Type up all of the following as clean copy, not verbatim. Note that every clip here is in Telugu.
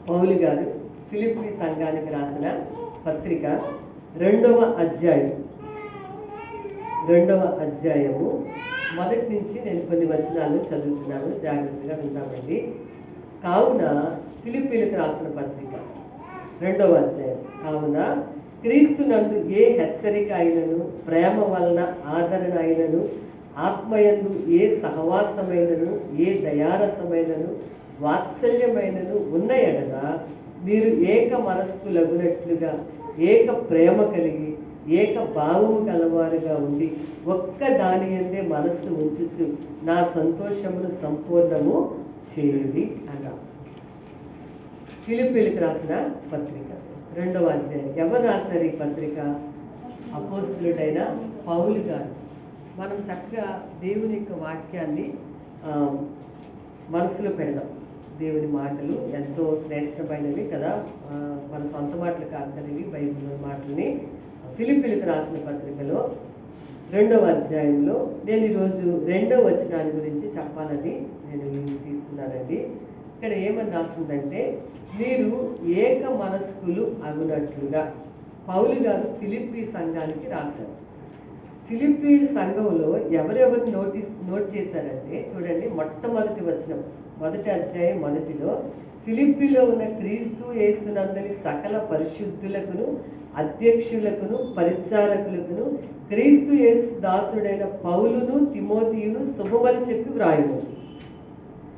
పౌలు గారు ఫిలిప్పీ సంఘానికి రాసిన పత్రిక రెండవ అధ్యాయము మొదటి నుంచి నేను కొన్ని వచనాలు చదువుతున్నాను, జాగ్రత్తగా విందామండి. కావున ఫిలిప్పీలకు రాసిన పత్రిక రెండవ అధ్యాయం. కావున క్రీస్తునందు ఏ హెచ్చరిక అయినను, ప్రేమ వలన ఆదరణ అయినను, ఆత్మయందు ఏ సహవాసమైనను, ఏ దయారసమైనను, వాత్సల్యమైనను ఉన్న ఎడల మీరు ఏక మనస్కులగునట్లుగా ఏక ప్రేమ కలిగి ఏక భావము గలవారుగా ఉండి ఒక్క దాని యందే మనస్సు ఉంచుచు నా సంతోషమును సంపూర్ణము చేయుడి అని రాశారు. ఫిలిప్పీలకు రాసిన పత్రిక రెండవ అధ్యాయం. ఎవరు రాశారు ఈ పత్రిక? అపోస్తులుడైన పౌలు గారు. మనం చక్కగా దేవుని యొక్క వాక్యాన్ని మనసులో పెడదాం. దేవుని మాటలు ఎంతో శ్రేష్టమైనవి కదా, మన సొంత మాటలు కాదు కదా ఇవి, బైబిల్ మాటలని. ఫిలిప్పీలకు రాసిన పత్రికలో రెండవ అధ్యాయంలో నేను ఈరోజు రెండవ వచనాన్ని గురించి చెప్పాలని నేను తీసుకున్నానండి. ఇక్కడ ఏమని రాస్తుందంటే, మీరు ఏక మనస్కులు అగునట్లుగా. పౌలు గారు ఫిలిప్పీ సంఘానికి రాశారు. ఫిలిప్పీ సంఘంలో ఎవరెవరు నోట్ చేశారంటే చూడండి, మొట్టమొదటి వచనం, మొదటి అధ్యాయం మొదటిలో, ఫిలిప్పీలో ఉన్న క్రీస్తు యేసునందలి సకల పరిశుద్ధులకును అధ్యక్షులకును పరిచారకులకును క్రీస్తు యేసు దాసుడైన పౌలును తిమోతియును శుభమని చెప్పి వ్రాయును.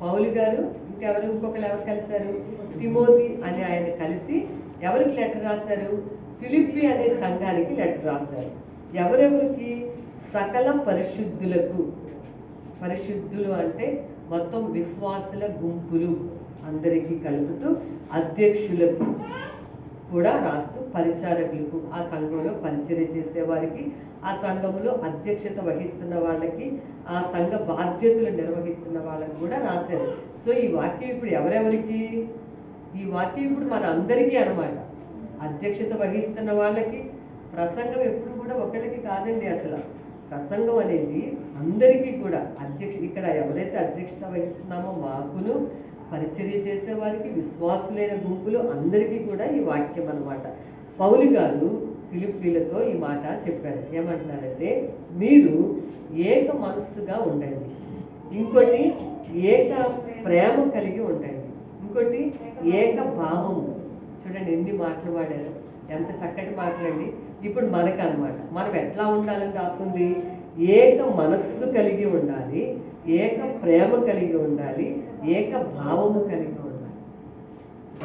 పౌలు గారు ఇంకొకరు ఎవరు కలిశారు? తిమోతి అని ఆయన కలిసి ఎవరికి లెటర్ రాశారు? ఫిలిప్పీ అనే సంఘానికి లెటర్ రాశారు. ఎవరెవరికి? సకల పరిశుద్ధులకు. పరిశుద్ధులు అంటే మొత్తం విశ్వాసుల గుంపులు అందరికీ కలుపుతూ, అధ్యక్షులకు కూడా రాస్తూ, పరిచారకులకు, ఆ సంఘంలో పరిచర్య చేసేవారికి, ఆ సంఘంలో అధ్యక్షత వహిస్తున్న వాళ్ళకి, ఆ సంఘ బాధ్యతలు నిర్వహిస్తున్న వాళ్ళకి కూడా రాశారు. సో ఈ వాక్యం ఇప్పుడు ఎవరెవరికి? ఈ వాక్యం ఇప్పుడు మన అందరికీ అన్నమాట. అధ్యక్షత వహిస్తున్న వాళ్ళకి. ప్రసంగం ఎప్పుడు కూడా ఒకరికి కాదండి, అసలు ప్రసంగం అనేది అందరికీ కూడా. ఇక్కడ ఎవరైతే అధ్యక్షత వహిస్తున్నామో మాకును, పరిచర్య చేసే వారికి, విశ్వాసులైన గుంపులు అందరికీ కూడా ఈ వాక్యం అన్నమాట. పౌలు గారు ఫిలిప్పీలతో ఈ మాట చెప్పారు. ఏమంటున్నారంటే, మీరు ఏక మనస్సుగా ఉండండి, ఇంకోటి ఏక ప్రేమ కలిగి ఉండండి, ఇంకోటి ఏక భావము. చూడండి ఎన్ని మాటలు వాడారు, ఎంత చక్కటి మాటలండి. ఇప్పుడు మనకు అన్నమాట, మనం ఎట్లా ఉండాలని రాస్తుంది? ఏక మనస్సు కలిగి ఉండాలి, ఏక ప్రేమ కలిగి ఉండాలి, ఏక భావము కలిగి ఉండాలి.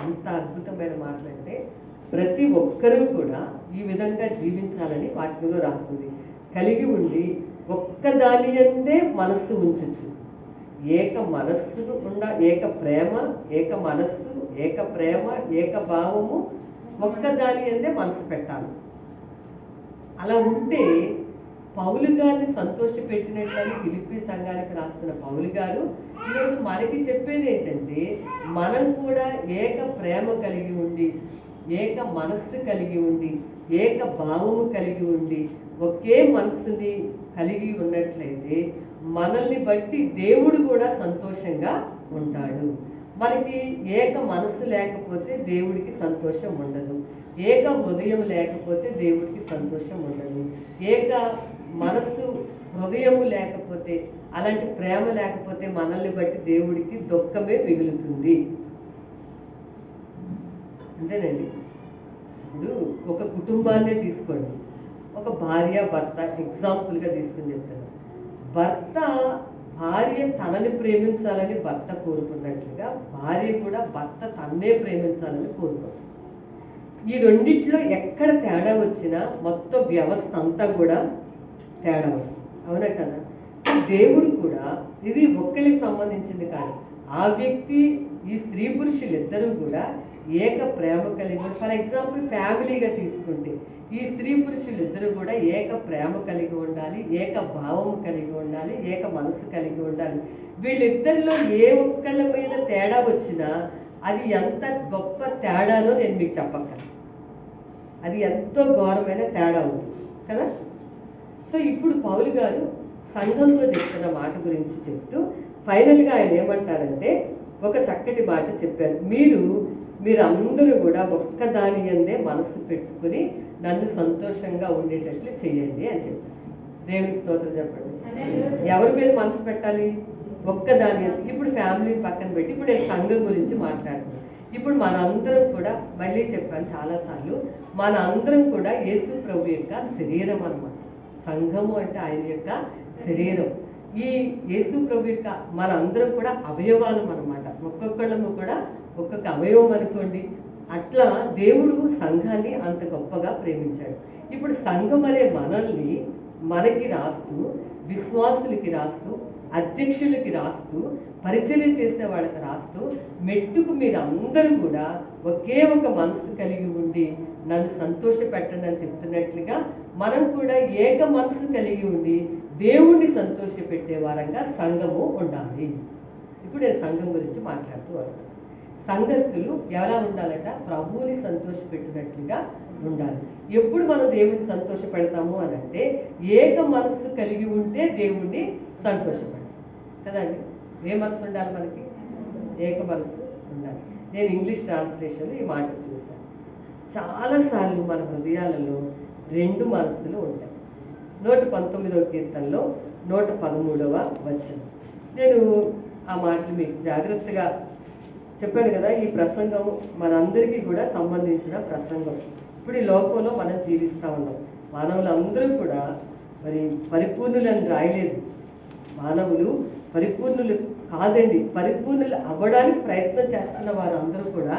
ఎంత అద్భుతమైన మాటలంటే, ప్రతి ఒక్కరూ కూడా ఈ విధంగా జీవించాలని వాక్యంలో రాస్తుంది. కలిగి ఉండి ఒక్కదాని యందే మనస్సు ఉంచచ్చు. ఏక మనస్సు ఏక ప్రేమ, ఏక మనస్సు, ఏక ప్రేమ, ఏక భావము, ఒక్కదాని యందే మనసు పెట్టాలి. అలా ఉంటే పౌలు గారిని సంతోషపెట్టినట్లని ఫిలిప్పీ సంఘానికి రాస్తున్న పౌలు గారు ఈరోజు మనకి చెప్పేది ఏంటంటే, మనం కూడా ఏక ప్రేమ కలిగి ఉండి, ఏక మనస్సు కలిగి ఉండి, ఏక భావము కలిగి ఉండి, ఒకే మనస్సుని కలిగి ఉన్నట్లయితే మనల్ని బట్టి దేవుడు కూడా సంతోషంగా ఉంటాడు. మనకి ఏక మనస్సు లేకపోతే దేవుడికి సంతోషం ఉండదు. ఏక హృదయం లేకపోతే దేవుడికి సంతోషం ఉండదు. ఏక మనస్సు హృదయము లేకపోతే, అలాంటి ప్రేమ లేకపోతే మనల్ని బట్టి దేవుడికి దుఃఖమే మిగులుతుంది. అంతేనండి. ఇప్పుడు ఒక కుటుంబాన్నే తీసుకోండి, ఒక భార్య భర్త ఎగ్జాంపుల్గా తీసుకుని చెప్తాను. భార్య తనని ప్రేమించాలని భర్త కోరుకున్నట్లుగా భార్య కూడా భర్త తన్నే ప్రేమించాలని కోరుకుంటుంది. ఈ రెండిట్లో ఎక్కడ తేడా వచ్చినా మొత్తం వ్యవస్థ అంతా కూడా తేడా వస్తుంది. అవునా కదా? సో దేవుడు కూడా ఇది ఒక్కరికి సంబంధించింది కాదు. ఆ వ్యక్తి, ఈ స్త్రీ పురుషులు ఇద్దరూ కూడా ఏక ప్రేమ కలిగి, ఫర్ ఎగ్జాంపుల్ ఫ్యామిలీగా తీసుకుంటే ఈ స్త్రీ పురుషులు ఇద్దరు కూడా ఏక ప్రేమ కలిగి ఉండాలి, ఏక భావము కలిగి ఉండాలి, ఏక మనసు కలిగి ఉండాలి. వీళ్ళిద్దరిలో ఏ ఒక్కళ్ళ మీద తేడా వచ్చినా అది ఎంత గొప్ప తేడానో నేను మీకు చెప్పక్కర్లేదు. అది ఎంతో ఘోరమైన తేడా అవుతుంది కదా. సో ఇప్పుడు పౌలు గారు సంఘంతో చెప్తున్న మాట గురించి చెప్తూ ఫైనల్గా ఆయన ఏమంటారంటే, ఒక చక్కటి మాట చెప్పారు. మీరు మీరందరూ కూడా ఒక్కదాని యందే మనసు పెట్టుకుని నన్ను సంతోషంగా ఉండేటట్లు చేయండి అని చెప్పారు. దేవునికి స్తోత్రం చెప్పండి. ఎవరి మీద మనసు పెట్టాలి? ఒక్కదాని యందు. ఇప్పుడు ఫ్యామిలీని పక్కన పెట్టి ఇప్పుడు నేను సంఘం గురించి మాట్లాడుతున్నాను. ఇప్పుడు మనందరం కూడా, మళ్ళీ చెప్పాను చాలాసార్లు, మన అందరం కూడా యేసు ప్రభు యొక్క శరీరం అన్నమాట. సంఘము అంటే ఆయన యొక్క శరీరం. ఈ యేసు ప్రభు యొక్క మన అందరం కూడా అవయవాలం అన్నమాట. ఒక్కొక్కళ్ళము కూడా ఒక్కొక్క అవయవం అనుకోండి. అట్లా దేవుడు సంఘాన్ని అంత గొప్పగా ప్రేమించాడు. ఇప్పుడు సంఘం అనే మనల్ని మనకి రాస్తూ, విశ్వాసులకి రాస్తూ, అధ్యక్షులకి రాస్తూ, పరిచర్య చేసే వాళ్ళకి రాస్తూ, మెట్టుకు మీరు అందరూ కూడా ఒకే ఒక మనసు కలిగి ఉండి నన్ను సంతోష పెట్టండి అని చెప్తున్నట్లుగా మనం కూడా ఏక మనసు కలిగి ఉండి దేవుణ్ణి సంతోష పెట్టే వారంగా సంఘము ఉండాలి. ఇప్పుడు నేను సంఘం గురించి మాట్లాడుతూ వస్తాను. సంఘస్థులు ఎలా ఉండాలట? ప్రభువుని సంతోష పెట్టినట్లుగా ఉండాలి. ఎప్పుడు మనం దేవుణ్ణి సంతోష పెడతాము అని అంటే ఏక మనస్సు కలిగి ఉంటే దేవుణ్ణి సంతోషపెడతాం కదండి. ఏ మనసు ఉండాలి మనకి? ఏక మనస్సు ఉండాలి. నేను ఇంగ్లీష్ ట్రాన్స్లేషన్లో ఈ మాట చూశాను. చాలాసార్లు మన హృదయాలలో రెండు మనస్సులు ఉంటాయి. 119వ కీర్తనలో 113వ వచనం. నేను ఆ మాటలు మీకు జాగ్రత్తగా చెప్పాను కదా. ఈ ప్రసంగం మనందరికీ కూడా సంబంధించిన ప్రసంగం. ఇప్పుడు ఈ లోకంలో మనం జీవిస్తూ ఉన్నాం. మానవులందరూ కూడా మరి పరిపూర్ణులను రాయలేదు. మానవులు పరిపూర్ణులు కాదండి, పరిపూర్ణులు అవ్వడానికి ప్రయత్నం చేస్తున్న వారు అందరూ కూడా.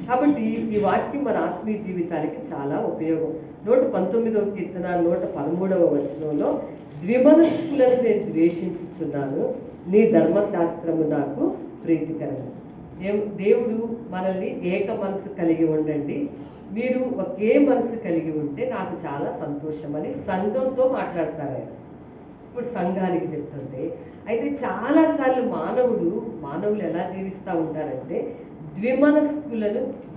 కాబట్టి ఈ వాక్యం మన ఆత్మీయ జీవితానికి చాలా ఉపయోగం. 119వ కీర్తన 113వ వచనంలో, ద్విమనస్కులను నేను ద్వేషించుచున్నాను, నీ ధర్మశాస్త్రము నాకు ప్రీతికరము. దేవుడు మనల్ని ఏక మనసు కలిగి ఉండండి, మీరు ఒకే మనసు కలిగి ఉంటే నాకు చాలా సంతోషం అని సంఘంతో మాట్లాడతారు ఆయన. ఇప్పుడు సంఘానికి చెప్తుంటే, అయితే చాలాసార్లు మానవులు ఎలా జీవిస్తూ ఉంటారంటే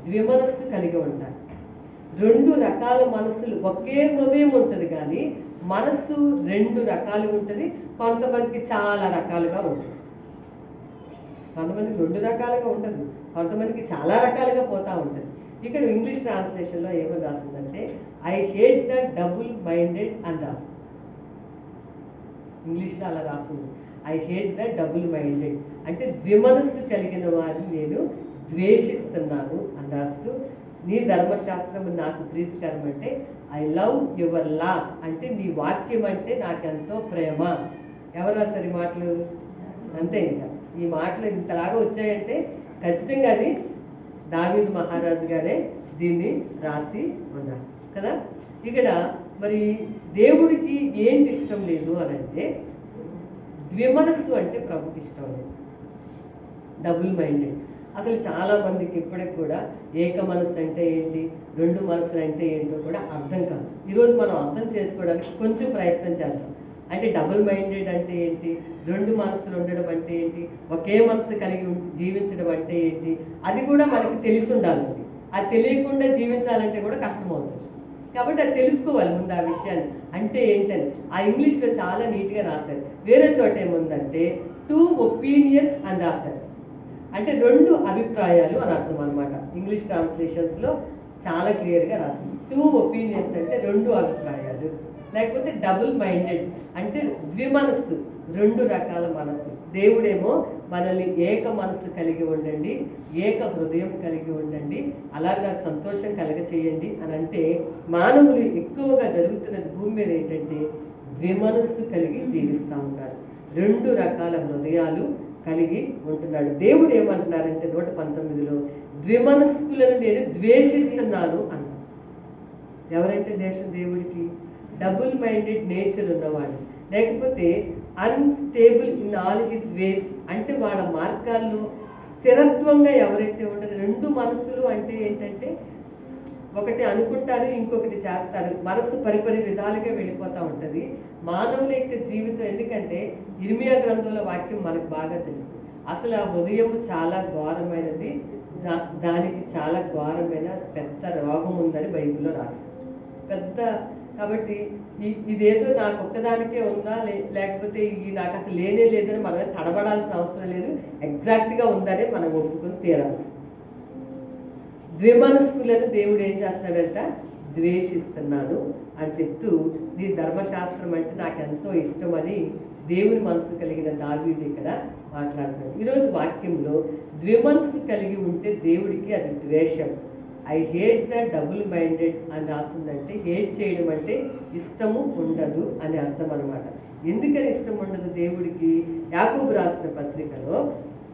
ద్విమనస్సు కలిగి ఉంటారు. రెండు రకాల మనసులు, ఒకే హృదయం ఉంటుంది కానీ మనస్సు రెండు రకాలుగా ఉంటుంది. కొంతమందికి చాలా రకాలుగా ఉంటుంది. కొంతమందికి రెండు రకాలుగా ఉండదు, కొంతమందికి చాలా రకాలుగా పోతూ ఉంటుంది. ఇక్కడ ఇంగ్లీష్ ట్రాన్స్లేషన్లో ఏమని రాసిందంటే I hate the double minded అని రాసింది. ఇంగ్లీష్లో అలా రాసింది, I hate the double minded అంటే ద్విమనస్సు కలిగిన వారిని నేను ద్వేషిస్తున్నాను అని రాస్తూ, నీ ధర్మశాస్త్రము నాకు ప్రీతికరం అంటే ఐ లవ్ యువర్ లా అంటే నీ వాక్యం అంటే నాకెంతో ప్రేమ. ఎవరు రాశారు ఈ మాటలు? అంతే. ఇంకా ఈ మాటలు ఇంతలాగా వచ్చాయంటే ఖచ్చితంగా అది దావీదు మహారాజు గారే దీన్ని రాసి ఉన్నారు కదా. ఇక్కడ మరి దేవుడికి ఏంటి ఇష్టం లేదు అని అంటే ద్విమనస్సు అంటే ప్రభుకి ఇష్టం లేదు, డబుల్ మైండెడ్. అసలు చాలా మందికి ఇప్పటికి కూడా ఏక మనస్సు అంటే ఏంటి, రెండు మనసులు అంటే ఏంటో కూడా అర్థం కాదు. ఈరోజు మనం అర్థం చేసుకోవడానికి కొంచెం ప్రయత్నం చేద్దాం. అంటే డబుల్ మైండెడ్ అంటే ఏంటి, రెండు మనసులు ఉండడం అంటే ఏంటి, ఒకే మనసు కలిగి జీవించడం అంటే ఏంటి, అది కూడా మనకి తెలిసి ఉండాలండి. అది తెలియకుండా జీవించాలంటే కూడా కష్టమవుతుంది. కాబట్టి అది తెలుసుకోవాలి ముందు ఆ విషయాన్ని అంటే ఏంటని. ఆ ఇంగ్లీష్లో చాలా నీట్గా రాశారు. వేరే చోట ఏముందంటే 2 ఒపీనియన్స్ అని రాశారు. అంటే రెండు అభిప్రాయాలు అని అర్థం అనమాట. ఇంగ్లీష్ ట్రాన్స్లేషన్స్లో చాలా క్లియర్గా రాసింది. 2 ఒపీనియన్స్ అంటే రెండు అభిప్రాయాలు. లేకపోతే డబుల్ మైండెడ్ అంటే ద్విమనస్సు, రెండు రకాల మనస్సు. దేవుడేమో మనల్ని ఏక మనస్సు కలిగి ఉండండి, ఏక హృదయం కలిగి ఉండండి, అలాగే నాకు సంతోషం కలగచేయండి అని అంటే, మానవులు ఎక్కువగా జరుగుతున్నది భూమి మీద ఏంటంటే ద్విమనస్సు కలిగి జీవిస్తూ ఉంటారు. రెండు రకాల హృదయాలు కలిగి ఉంటున్నాడు. దేవుడు ఏమంటున్నారంటే 119లో ద్విమనస్కులను నేను ద్వేషిస్తున్నాను అన్నారు. ఎవరంటే దేవుడికి డబుల్ మైండెడ్ నేచర్ ఉన్నవాడు, లేకపోతే unstable in all his ways అంటే వాళ్ళ మార్గాల్లో స్థిరత్వంగా ఎవరైతే ఉంటారో. రెండు మనసులు అంటే ఏంటంటే ఒకటి అనుకుంటారు, ఇంకొకటి చేస్తారు. మనసు పరిపరి విధాలుగా వెళ్ళిపోతూ ఉంటుంది మానవుల యొక్క జీవితం. ఎందుకంటే ఇర్మియా గ్రంథంలో వాక్యం మనకు బాగా తెలుసు. అసలు ఆ హృదయం చాలా ఘోరమైనది, దానికి చాలా ఘోరమైన పెద్ద రోగం ఉందని బైబిల్లో రాశారు. పెద్ద కాబట్టి ఇదేదో నాకు ఒక్కదానికే ఉందా లేకపోతే ఇది నాకు అసలు లేనే లేదని మనం తడబడాల్సిన అవసరం లేదు, ఎగ్జాక్ట్గా ఉందనే మనం ఒప్పుకొని తీరాల్సి. ద్విమనస్కులను దేవుడు ఏం చేస్తాడంట, ద్వేషిస్తున్నాను అని చెప్తూ నీ ధర్మశాస్త్రం అంటే నాకు ఎంతో ఇష్టమని దేవుని మనసు కలిగిన దావీదు ఇక్కడ మాట్లాడుతున్నాడు. ఈరోజు వాక్యంలో ద్విమనస్సు కలిగి ఉంటే దేవుడికి అది ద్వేషం. I hate the double minded అని రాస్తుందంటే హేట్ చేయడం అంటే ఇష్టము ఉండదు అని అర్థం అనమాట. ఎందుకని ఇష్టం ఉండదు దేవుడికి? యాకోబు రాసిన పత్రికలో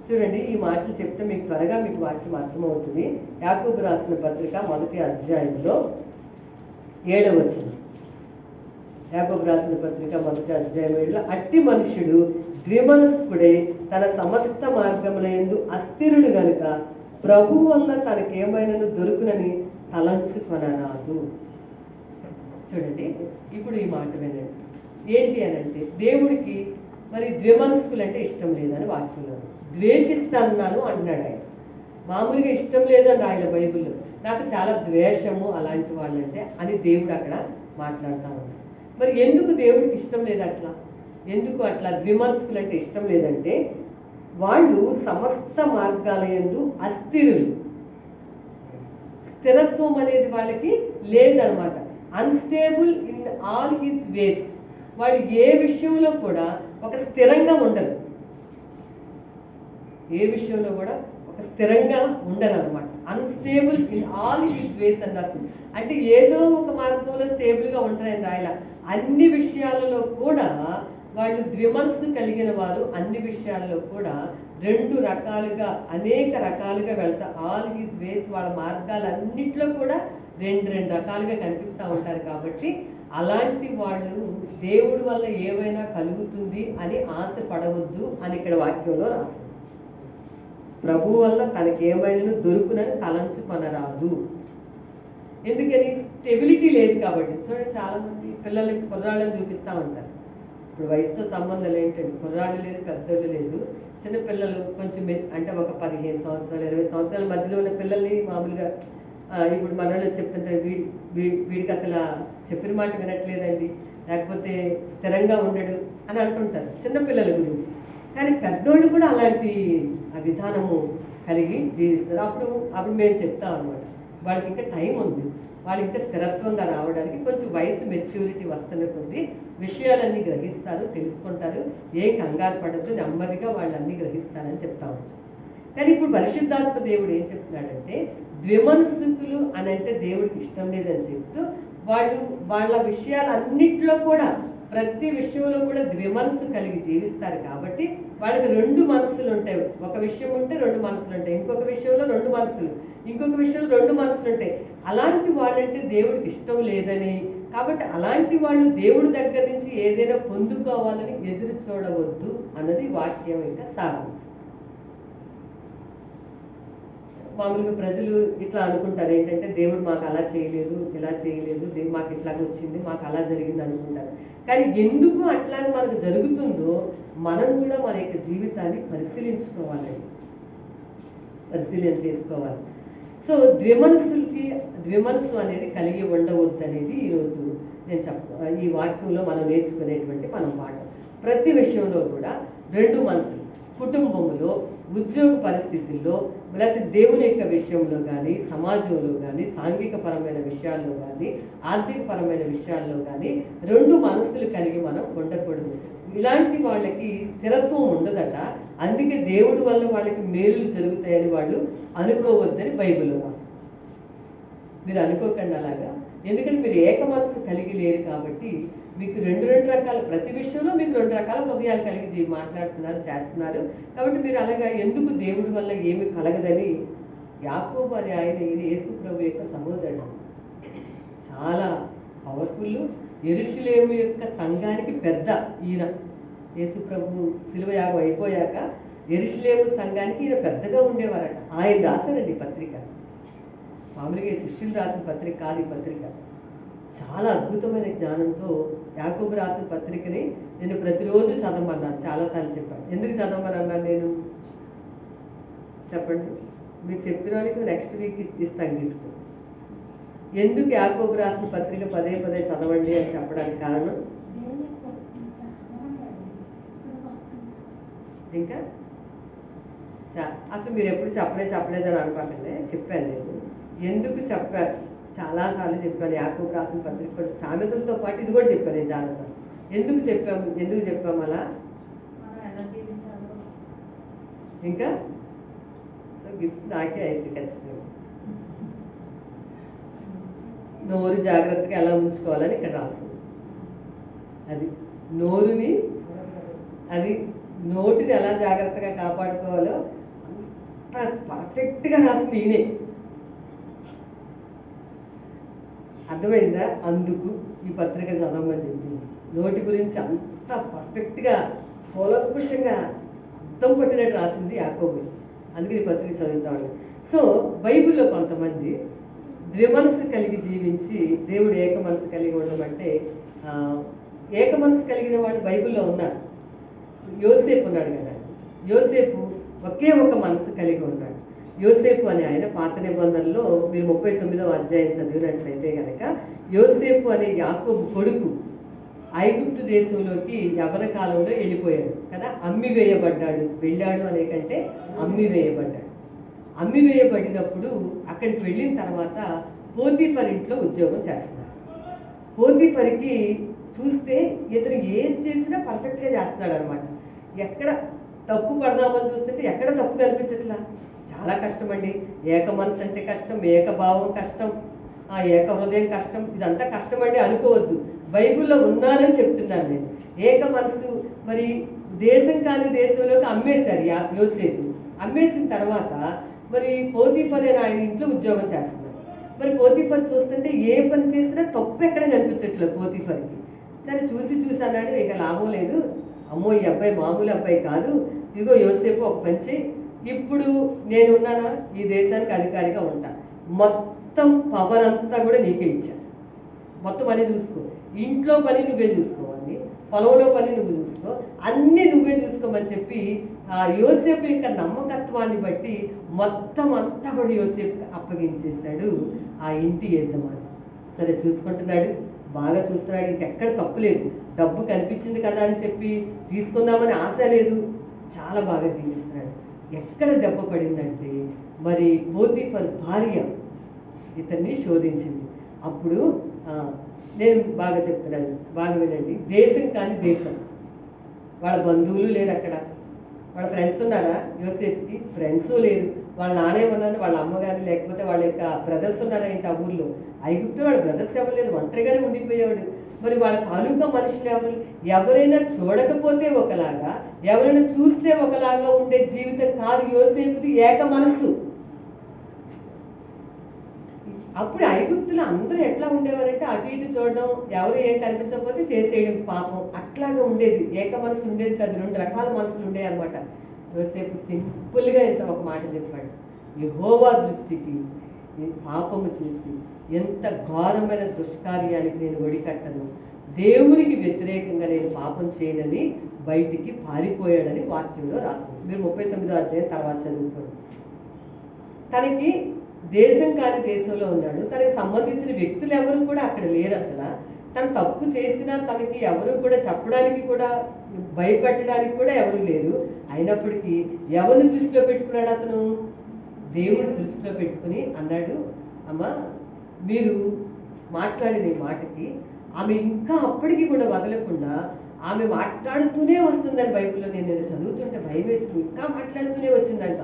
చూడండి, ఈ మాటలు చెప్తే మీకు త్వరగా మీకు వాక్యం అర్థమవుతుంది. యాకోబు రాసిన పత్రిక 1వ అధ్యాయంలో 7వ వచనం. యాకోబు రాసిన పత్రిక 1వ అధ్యాయం 7లో, అట్టి మనుషుడు ద్విమనస్కుడై తన సమస్త మార్గములందు అస్థిరుడు గనుక ప్రభు వల్ల తనకేమైనాను దొరుకునని తలంచుకొనరాదు. చూడండి, ఇప్పుడు ఈ మాట వినండి. ఏంటి అని అంటే, దేవుడికి మరి ద్విమనస్కులంటే ఇష్టం లేదని వాక్యంలో, ద్వేషిస్తాను అంటున్నాడు ఆయన. మామూలుగా ఇష్టం లేదని ఆయన బైబిల్లో, నాకు చాలా ద్వేషము అలాంటి వాళ్ళంటే అని దేవుడు అక్కడ మాట్లాడుతూ ఉన్నాడు. మరి ఎందుకు దేవుడికి ఇష్టం లేదు అట్లా? ఎందుకు అట్లా ద్విమనస్కులు అంటే ఇష్టం లేదంటే, వాళ్ళు సమస్త మార్గాల యందు అస్థిరులు. స్థిరత్వం అనేది వాళ్ళకి లేదనమాట. Unstable in all his ways. వాళ్ళు ఏ విషయంలో కూడా ఒక స్థిరంగా ఉండరు. ఏ విషయంలో కూడా ఒక స్థిరంగా ఉండరు అనమాట. Unstable in all his ways అని రాస్తుంది. అంటే ఏదో ఒక మార్గంలో స్టేబుల్గా ఉంటారని రాయాల. అన్ని విషయాలలో కూడా వాళ్ళు ద్విమనస్సు కలిగిన వారు. అన్ని విషయాల్లో కూడా రెండు రకాలుగా, అనేక రకాలుగా వెళ్తా. ఆల్ హిస్ వేస్, వాళ్ళ మార్గాలన్నిట్లో కూడా రెండు రకాలుగా కనిపిస్తూ ఉంటారు. కాబట్టి అలాంటి వాళ్ళు దేవుడి వల్ల ఏమైనా కలుగుతుంది అని ఆశ పడవద్దు అని ఇక్కడ వాక్యంలో రాస్తుంది. ప్రభు వల్ల తనకేమైనా దొరుకునని తలంచుకొనరాదు. ఎందుకని? స్టెబిలిటీ లేదు కాబట్టి. చూడండి, చాలా మంది పిల్లలకి కుర్రాళ్ళని చూపిస్తూ ఉంటారు. ఇప్పుడు వయసుతో సంబంధం ఏంటంటే, కుర్రాడు లేదు, పెద్దోడు లేదు. చిన్నపిల్లలు కొంచెం అంటే ఒక 15 సంవత్సరాలు 20 సంవత్సరాల మధ్యలో ఉన్న పిల్లల్ని మామూలుగా ఇప్పుడు మన వాళ్ళు చెప్తుంటారు, వీడికి అసలు చెప్పిన మాట వినట్లేదండి, లేకపోతే స్థిరంగా ఉండడు అని అంటుంటారు చిన్నపిల్లల గురించి. కానీ పెద్దోళ్ళు కూడా అలాంటి విధానము కలిగి జీవిస్తారు. అప్పుడు మేము చెప్తాం అనమాట, వాళ్ళకి ఇంకా టైం ఉంది, వాళ్ళకి ఇంకా స్థిరత్వంగా రావడానికి కొంచెం వయసు మెచ్యూరిటీ వస్తున్న కొద్దీ విషయాలన్నీ గ్రహిస్తారు, తెలుసుకుంటారు. ఏం కంగారు పడద్దు, నెమ్మదిగా వాళ్ళు అన్నీ గ్రహిస్తారని చెప్తా ఉంటారు. కానీ ఇప్పుడు పరిశుద్ధాత్మ దేవుడు ఏం చెప్తున్నాడంటే, ద్విమనస్కులు అని అంటే దేవుడికి ఇష్టం లేదని చెప్తూ, వాళ్ళు వాళ్ళ విషయాలన్నిట్లో కూడా, ప్రతి విషయంలో కూడా ద్విమనస్సు కలిగి జీవిస్తారు. కాబట్టి వాళ్ళకి రెండు మనస్సులు ఉంటాయి. ఒక విషయం ఉంటే రెండు మనసులు ఉంటాయి, ఇంకొక విషయంలో రెండు మనసులు, ఇంకొక విషయంలో రెండు మనసులు ఉంటాయి. అలాంటి వాళ్ళంటే దేవుడికి ఇష్టం లేదని, కాబట్టి అలాంటి వాళ్ళు దేవుడి దగ్గర నుంచి ఏదైనా పొందుకోవాలని ఎదురు చూడవద్దు అన్నది వాక్యం యొక్క సారాంశం. మామూలుగా ప్రజలు ఇట్లా అనుకుంటారు ఏంటంటే, దేవుడు మాకు అలా చేయలేదు, ఇలా చేయలేదు, మాకు ఇట్లాగ వచ్చింది, మాకు అలా జరిగింది అనుకుంటారు. కానీ ఎందుకు అట్లాగే మనకు జరుగుతుందో మనం కూడా మన యొక్క జీవితాన్ని పరిశీలన చేసుకోవాలి. సో ద్విమనస్సు అనేది కలిగి ఉండవద్దు అనేది ఈరోజు నేను ఈ వాక్యంలో మనం నేర్చుకునేటువంటి మనం పాఠం. ప్రతి విషయంలో కూడా రెండు మనసులు, కుటుంబంలో, ఉద్యోగ పరిస్థితుల్లో, లేకపోతే దేవుని యొక్క విషయంలో కానీ, సమాజంలో కానీ, సాంఘిక పరమైన విషయాల్లో కానీ, ఆర్థిక పరమైన విషయాల్లో కానీ రెండు మనస్సులు కలిగి మనం ఉండకూడదు. ఇలాంటి వాళ్ళకి స్థిరత్వం ఉండదట. అందుకే దేవుడి వల్ల వాళ్ళకి మేలులు జరుగుతాయని వాళ్ళు అనుకోవద్దని బైబిల్లో రాస్తుంది. మీరు అనుకోకండి అలాగా. ఎందుకంటే మీరు ఏక మనసు కలిగి లేరు కాబట్టి మీకు రెండు రకాల, ప్రతి విషయంలో మీకు రెండు రకాల హృదయాలు కలిగి మాట్లాడుతున్నారు, చేస్తున్నారు. కాబట్టి మీరు అలాగా ఎందుకు దేవుడి వల్ల ఏమి కలగదని, యాకోబు అనే ఆయన యేసు ప్రభు యొక్క సహోదరుడు, చాలా పవర్ఫుల్, యెరూషలేము యొక్క సంఘానికి పెద్ద ఈయన. యేసు ప్రభు శిలువ యాగం అయిపోయాక యెరూషలేము సంఘానికి ఈయన పెద్దగా ఉండేవారట. ఆయన రాశారండి పత్రిక. మామూలుగా శిష్యులు రాసిన పత్రిక కాదు ఈ పత్రిక. చాలా అద్భుతమైన జ్ఞానంతో యాకోబు రాసిన పత్రికని నేను ప్రతిరోజు చదవమన్నాను, చాలాసార్లు చెప్పాను. ఎందుకు చదవమని అన్నాను నేను? చెప్పండి. మీరు చెప్పిన వాళ్ళకి నెక్స్ట్ వీక్ ఇస్తాను గిఫ్ట్. ఎందుకు యాకోబు రాసిన పత్రిక పదే చదవండి అని చెప్పడానికి కారణం, ఇంకా అసలు మీరు ఎప్పుడు చెప్పలేదని అనుకోకండి, చెప్పాను నేను. ఎందుకు చెప్పాను చాలాసార్లు చెప్పాను. యాకోబు రాసిన పత్రిక కూడా సామెతలతో పాటు ఇది కూడా చెప్పాను నేను చాలాసార్లు. ఎందుకు చెప్పాము అలా ఇంకా. సో గిఫ్ట్ నాకే అయితే ఖచ్చితంగా. నోరు జాగ్రత్తగా ఎలా ఉంచుకోవాలని ఇక్కడ రాస్తుంది. అది నోటిని ఎలా జాగ్రత్తగా కాపాడుకోవాలో అంత పర్ఫెక్ట్గా రాసింది ఈయనే. అర్థమైందా? అందుకు ఈ పత్రిక చదవమని చెప్పింది. నోటి గురించి అంత పర్ఫెక్ట్గా కూలంకుషంగా అర్థం పట్టినట్టు రాసింది యాకోబు. అందుకే ఈ పత్రిక చదువుతాను. సో బైబిల్లో కొంతమంది ద్విమనసు కలిగి జీవించి దేవుడు ఏక మనసు కలిగి ఉండడం అంటే, ఏక మనసు కలిగిన వాళ్ళు బైబిల్లో ఉన్నారు. యోసేపు ఉన్నాడు కదా, యోసేపు ఒకే ఒక మనసు కలిగి ఉన్నాడు. యోసేపు అనే ఆయన పాత నిబంధనలో మీరు 39వ అధ్యాయం చదివినట్లయితే కనుక, యోసేపు అనే యాకోబు కొడుకు ఐగుప్తు దేశంలోకి యవన కాలంలో వెళ్ళిపోయాడు కదా, వెళ్ళాడు అనే కంటే అమ్మివేయబడ్డాడు. అమ్మివేయబడినప్పుడు అక్కడికి వెళ్ళిన తర్వాత పోతీఫర్ ఇంట్లో ఉద్యోగం చేస్తున్నాడు. పోతీఫర్కి చూస్తే ఇతను ఏది చేసినా పర్ఫెక్ట్గా చేస్తున్నాడు అనమాట. ఎక్కడ తప్పు పడదామని చూస్తుంటే ఎక్కడ తప్పు కనిపించట్లా. చాలా కష్టం అండి. ఏక మనసు అంటే కష్టం, ఏకభావం కష్టం, ఏక హృదయం కష్టం. ఇదంతా కష్టం అండి అనుకోవద్దు. బైబిల్లో ఉన్నారని చెప్తున్నాను నేను. ఏక మనసు మరి దేశం కాని దేశంలోకి అమ్మేశారు యోసేపు. అమ్మేసిన తర్వాత మరి పోతీఫర్ అని ఆయన ఇంట్లో ఉద్యోగం చేస్తున్నారు. మరి పోతీఫర్ చూస్తుంటే ఏ పని చేసినా తప్పు ఎక్కడ కనిపించట్లేదు పోతీఫర్కి. సరే చూసి అన్నాడు, ఇక లాభం లేదు, అమ్మో ఈ అబ్బాయి మామూలు అబ్బాయి కాదు, ఇదిగో యోసేపు ఒక పని, ఇప్పుడు నేను ఉన్నానా ఈ దేశానికి అధికారిగా ఉంటా, మొత్తం పవర్ అంతా కూడా నీకే ఇచ్చా, మొత్తం అన్నీ చూసుకో, ఇంట్లో పని నువ్వే చూసుకోవాలి, పొలంలో పని నువ్వు చూసుకో, అన్నీ నువ్వే చూసుకోమని చెప్పి ఆ యోసేపు యొక్క నమ్మకత్వాన్ని బట్టి మొత్తం అంతా కూడా యోసేపుకి అప్పగించేశాడు ఆ ఇంటి యజమాని. సరే చూసుకుంటున్నాడు, బాగా చూస్తున్నాడు, ఇంకెక్కడ తప్పులేదు, డబ్బు కనిపించింది కదా అని చెప్పి తీసుకుందామని ఆశ లేదు, చాలా బాగా జీవిస్తున్నాడు. ఎక్కడ దెబ్బ పడిందంటే మరి పోతీఫర్ భార్య ఇతన్ని శోధించింది. అప్పుడు నేను బాగా చెప్తున్నాను, బాగా వినండి. దేశం కాని దేశం, వాళ్ళ బంధువులు లేరు అక్కడ, వాళ్ళ ఫ్రెండ్స్ ఉన్నారా యోసేపుకి? ఫ్రెండ్స్ లేరు. వాళ్ళ నానేమన్నాను, వాళ్ళ అమ్మ కానీ లేకపోతే వాళ్ళ యొక్క బ్రదర్స్ ఉన్నారా ఏంటి ఆ ఊర్లో? ఐగుప్తులో వాళ్ళ బ్రదర్స్ ఎవరు లేరు, ఒంటరిగానే ఉండిపోయేవాడు. మరి వాళ్ళ తాలూకా మనుషులు ఎవరైనా చూడకపోతే ఒకలాగా, ఎవరైనా చూస్తే ఒకలాగా ఉండే జీవితం కాదు యోసేపుది, ఏక మనస్సు. అప్పుడు ఐగుప్తులో అందరూ ఎట్లా ఉండేవారంటే అటు ఇటు చూడడం, ఎవరు ఏం కనిపించకపోతే చేసేయడం పాపం, అట్లాగా ఉండేది, ఏక మనసు ఉండేది కాదు, 2 రకాల మనసులు ఉండేవి అనమాట. యోసేపు సింపుల్గా ఇంత ఒక మాట చెప్పాడు, యెహోవా దృష్టికి పాపము చేసి ఎంత ఘోరమైన దుష్కార్యానికి నేను ఒడికట్టను, దేవునికి వ్యతిరేకంగా నేను పాపం చేయనని బయటికి పారిపోయాడని వాక్యంలో రాసింది. మీరు 39వ అధ్యాయం తర్వాత చదువుకోండి. తనకి దేశం కాని దేశంలో ఉన్నాడు, తనకి సంబంధించిన వ్యక్తులు ఎవరు కూడా అక్కడ లేరు. అసలు తను తప్పు చేసినా తనకి ఎవరు కూడా చెప్పడానికి కూడా, భయపెట్టడానికి కూడా ఎవరు లేరు. అయినప్పటికీ ఎవరిని దృష్టిలో పెట్టుకున్నాడు అతను? దేవుని దృష్టిలో పెట్టుకుని అన్నాడు, అమ్మా మీరు మాట్లాడిన మాటకి ఆమె ఇంకా అప్పటికి కూడా వదలకుండా ఆమె మాట్లాడుతూనే వస్తుందని బైబిల్లో నేను చదువుతుంటే భయం వేసి ఇంకా మాట్లాడుతూనే వచ్చిందంట.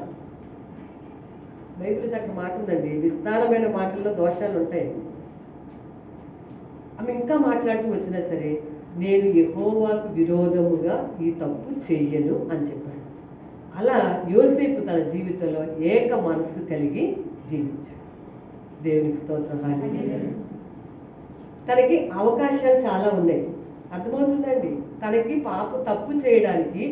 బైబిల్ చక్కగా మాట ఉందండి, విస్తారమైన మాటల్లో దోషాలు ఉంటాయి. ఆమె ఇంకా మాట్లాడుతూ వచ్చినా సరే నేను యెహోవాకు విరోధముగా ఈ తప్పు చెయ్యను అని చెప్పాడు. అలా యోసేపు తన జీవితంలో ఏక మనస్సు కలిగి జీవించాడు. దేవునికి స్తోత్రం. తనకి అవకాశాలు చాలా ఉన్నాయి, అర్థమవుతుందండి. తనకి తప్పు చేయడానికి,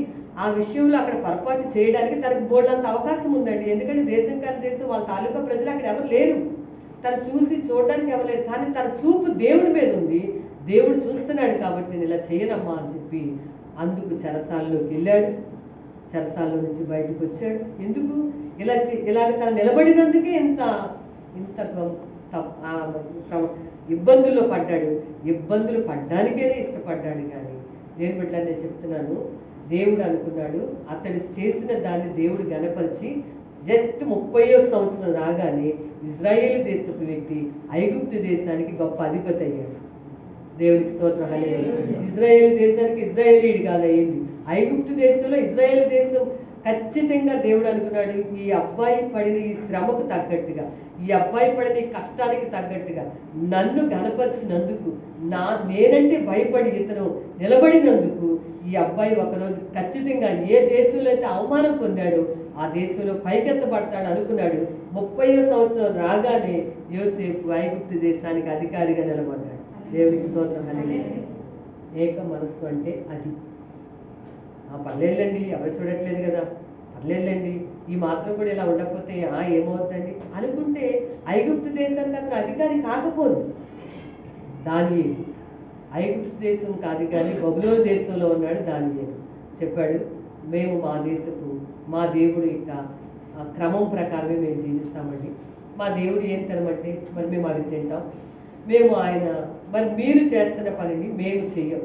ఆ విషయంలో అక్కడ పొరపాటు చేయడానికి తనకు బోల్డంత అవకాశం ఉందండి. ఎందుకంటే దేశం కాని దేశం, వాళ్ళ తాలూకా ప్రజలు అక్కడ ఎవరు లేరు, తను చూడడానికి ఎవరు లేరు. కానీ తన చూపు దేవుడి మీద ఉంది, దేవుడు చూస్తున్నాడు కాబట్టి నేను ఇలా చేయనమ్మా అని చెప్పి అందుకు చెరసాల్లోకి వెళ్ళాడు. చెరసాల్లో నుంచి బయటకు వచ్చాడు. ఎందుకు? ఇలాగ తను నిలబడినందుకే ఇంత ఇబ్బందుల్లో పడ్డాడు. ఇబ్బందులు పడ్డానికేనే ఇష్టపడ్డాడు. కానీ నేను చెప్తున్నాను, దేవుడు అనుకున్నాడు, అతడు చేసిన దాన్ని దేవుడు గణపరిచి జస్ట్ 30వ సంవత్సరం రాగానే ఇజ్రాయేల్ దేశపు వ్యక్తి ఐగుప్తు దేశానికి గొప్ప అధిపతి అయ్యాడు. దేవునికి స్తోత్రం. హల్లెలూయా. ఇజ్రాయేల్ దేశానికి ఇజ్రాయేలీయుడు కాదు అయింది, ఐగుప్తు దేశంలో ఇజ్రాయేల్ దేశం. ఖచ్చితంగా దేవుడు అనుకున్నాడు, ఈ అబ్బాయి పడిన ఈ శ్రమకు తగ్గట్టుగా, ఈ అబ్బాయి పడిన ఈ కష్టానికి తగ్గట్టుగా నన్ను గణపరిచినందుకు, నేనంటే భయపడి ఇతను నిలబడినందుకు ఈ అబ్బాయి ఒకరోజు ఖచ్చితంగా ఏ దేశంలో అయితే అవమానం పొందాడో ఆ దేశంలో పైకెత్తబడతాడు అనుకున్నాడు. 30వ సంవత్సరం రాగానే యోసేపు ఐగుప్తు దేశానికి అధికారిగా నిలబడ్డాడు. దేవునికి స్తోత్రం. హల్లెలూయా. ఏక మనస్సు అంటే అది. పర్లేదులేండి, ఎవరు చూడట్లేదు కదా, పర్లేదులేండి, ఈ మాత్రం కూడా ఇలా ఉండకపోతే ఏమవుతుందండి అనుకుంటే ఐగుప్తు దేశానికి అతను అధికారి కాకపోదు. దానియేలు ఐగుప్తు దేశం కాదు కానీ బబులోను దేశంలో ఉన్నాడు. దానియేలు చెప్పాడు, మేము మా దేవుడు యొక్క క్రమం ప్రకారమే మేము జీవిస్తామండి. మా దేవుడు ఏం తినమంటే మరి మేము అది తింటాం. మరి మీరు చేస్తున్న పనిని మేము చెయ్యం,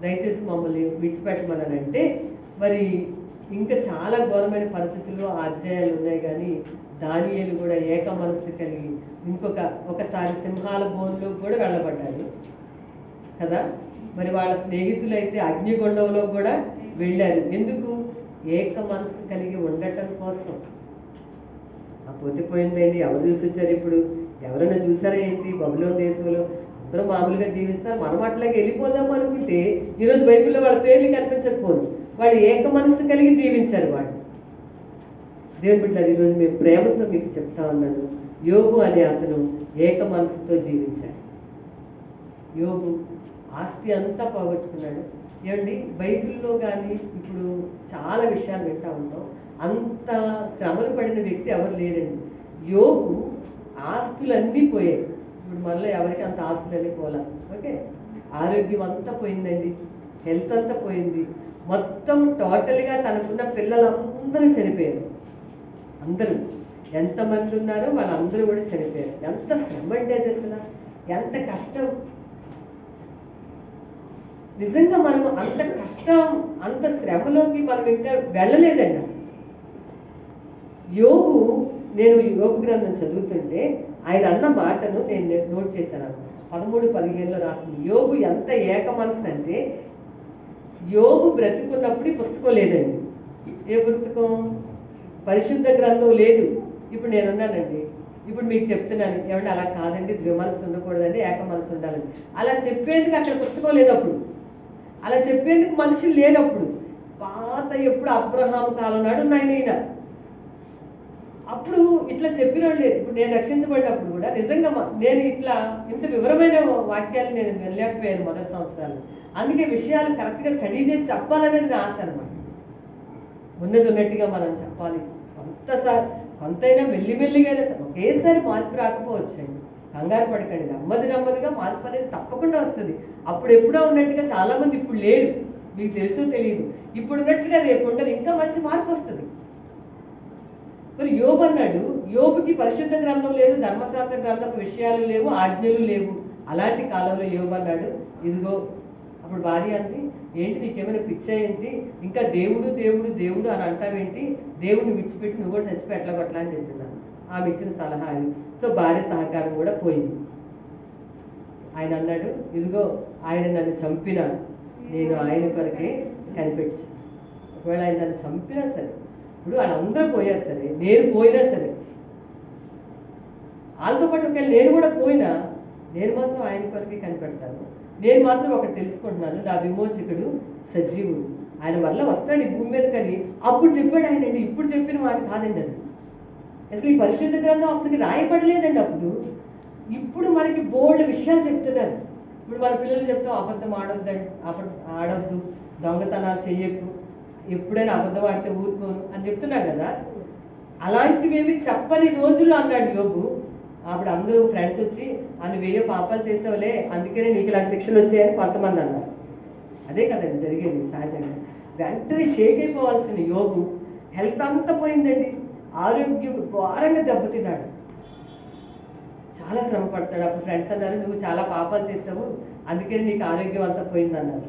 దయచేసి మమ్మల్ని విడిచిపెట్టమని అంటే, మరి ఇంకా చాలా ఘోరమైన పరిస్థితుల్లో ఆ అధ్యాయాలు ఉన్నాయి. కానీ దానియేలు కూడా ఏక మనస్సు కలిగి ఒకసారి సింహాల బోన్లో కూడా వెళ్ళబడ్డాడు కదా. మరి వాళ్ళ స్నేహితులైతే అగ్నిగుండంలో కూడా వెళ్ళారు. ఎందుకు? ఏక మనస్సు కలిగి ఉండటం కోసం. పోయిందండి, ఎవరు చూసి వచ్చారు? ఇప్పుడు ఎవరైనా చూసారా ఏంటి? బబులోను దేశంలో అందరూ మామూలుగా జీవిస్తారు, మనం అట్లాగే వెళ్ళిపోదాం అనుకుంటే ఈరోజు బైబిల్లో వాళ్ళ పేర్లు కనిపించకపోదు. వాళ్ళు ఏక మనస్సు కలిగి జీవించారు. వాళ్ళు దేవుని బిడ్డలారా, ఈరోజు మేము ప్రేమతో మీకు చెప్తా ఉన్నాను, యోబు అనే అతను ఏక మనస్సుతో జీవించాడు. యోబు ఆస్తి అంతా పోగొట్టుకున్నాడు. ఏమండి, బైబిల్లో కానీ ఇప్పుడు చాలా విషయాలు వింటా ఉంటాం, అంత శ్రమలు పడిన వ్యక్తి ఎవరు లేరండి. యోబు ఆస్తులన్నీ పోయాయి. ఇప్పుడు మనలో ఎవరికి అంత ఆస్తులన్నీ పోలా. ఓకే, ఆరోగ్యం అంతా పోయిందండి, హెల్త్ అంతా పోయింది, మొత్తం టోటల్గా తనకున్న పిల్లలందరూ చనిపోయారు. అందరూ ఎంతమంది ఉన్నారో వాళ్ళందరూ కూడా చనిపోయారు. ఎంత శ్రమ అంటే అది, అసలు ఎంత కష్టం. నిజంగా మనం అంత కష్టం, అంత శ్రమలోకి మనం ఇంకా వెళ్ళలేదండి అసలు. నేను యోబు గ్రంథం చదువుతుంటే ఆయన అన్న మాటను నేను నోట్ చేశాను. 13-15 రాసింది. యోబు ఎంత ఏక మనసు అంటే, యోబు బ్రతుకున్నప్పుడు ఈ పుస్తకం లేదండి. ఏ పుస్తకం? పరిశుద్ధ గ్రంథం లేదు. ఇప్పుడు నేనున్నానండి, ఇప్పుడు మీకు చెప్తున్నాను, ఏమంటే అలా కాదండి, ద్విమనస్సు ఉండకూడదండి, ఏక మనసు ఉండాలని. అలా చెప్పేందుకు అక్కడ పుస్తకం లేదు అప్పుడు, అలా చెప్పేందుకు మనుషులు లేనప్పుడు. పాత ఎప్పుడు అబ్రహాం కాలం నాడు నాయన అప్పుడు ఇట్లా చెప్పిన వాళ్ళు లేదు. ఇప్పుడు నేను రక్షించబడినప్పుడు కూడా నిజంగా నేను ఇంత వివరమైన వాక్యాలు నేను వెళ్ళలేకపోయాను మొదటి సంవత్సరాలు. అందుకే విషయాలు కరెక్ట్గా స్టడీ చేసి చెప్పాలనేది నా ఆశ అనమాట. ఉన్నట్టుగా మనం చెప్పాలి. కొంతైనా మెల్లిమెల్లిగా ఒకేసారి మార్పు రాకపోవచ్చండి, కంగారు పడకండి. నెమ్మదిగా మార్పు అనేది తప్పకుండా వస్తుంది. అప్పుడు ఎప్పుడో ఉన్నట్టుగా చాలా మంది ఇప్పుడు లేరు, మీకు తెలుసో తెలియదు. ఇప్పుడు ఉన్నట్టుగా రేపు ఉండరు, ఇంకా మంచి మార్పు వస్తుంది. మరి యోబు అన్నాడు, యోబుకి పరిశుద్ధ గ్రంథం లేదు, ధర్మశాస్త్ర గ్రంథపు విషయాలు లేవు, ఆజ్ఞలు లేవు. అలాంటి కాలంలో యోబు అన్నాడు, ఇదిగో. అప్పుడు భార్య అంది, ఏంటి నీకేమైనా పిచ్చా ఏంటి, ఇంకా దేవుడు దేవుడు దేవుడు అని అంటావేంటి, దేవుడిని విడిచిపెట్టి నువ్వు కూడా చచ్చిపోయి ఎట్లా కొట్టలా అని చెప్పినాను. ఆమె ఇచ్చిన సలహా అది. సో భార్య సహకారం కూడా పోయింది. ఆయన అన్నాడు, ఇదిగో ఆయన నన్ను చంపినా నేను ఆయన కొరకే కనిపెట్టి, ఒకవేళ ఆయన నన్ను చంపినా సరే, ఇప్పుడు వాళ్ళందరూ పోయారు సరే, నేను పోయినా సరే, వాళ్ళతో పాటు ఒకవేళ నేను కూడా పోయినా నేను మాత్రం ఆయన కొరకే కనిపెడతాను. నేను మాత్రం ఒకటి తెలుసుకుంటున్నాను, నా విమోచకుడు సజీవుడు, ఆయన వల్ల వస్తాడు ఈ భూమి మీద. కానీ అప్పుడు చెప్పాడు ఆయనండి, ఇప్పుడు చెప్పిన మాట కాదండి అది. అసలు ఈ పరిశుద్ధ గ్రంథం అప్పటికి రాయబడలేదండి. ఇప్పుడు మనకి బోల్డ్ విషయాలు చెప్తున్నారు. ఇప్పుడు మన పిల్లలు చెప్తాం, అబద్ధం ఆడొద్దు, దొంగతనాలు చెయ్యకు, ఎప్పుడైనా అబద్ధం ఆడితే ఊరుకోను అని చెప్తున్నాడు కదా. అలాంటివేమి చెప్పని రోజుల్లో అన్నాడు యోబు. అప్పుడు అందరూ ఫ్రెండ్స్ వచ్చి, నువ్వు వేయో పాపాలు చేసావులే, అందుకనే నీకు ఇలాంటి శిక్షలు వచ్చాయని కొంతమంది అన్నారు. అదే కదండి జరిగేది సహజంగా. వెంటనే షేక్ అయిపోవాల్సిన యోబు హెల్త్ అంతా పోయిందండి, ఆరోగ్యం ఘోరంగా దెబ్బతిన్నాడు, చాలా శ్రమ పడతాడు. అప్పుడు ఫ్రెండ్స్ అన్నారు, నువ్వు చాలా పాపాలు చేసావు అందుకని నీకు ఆరోగ్యం అంతా పోయిందన్నారు.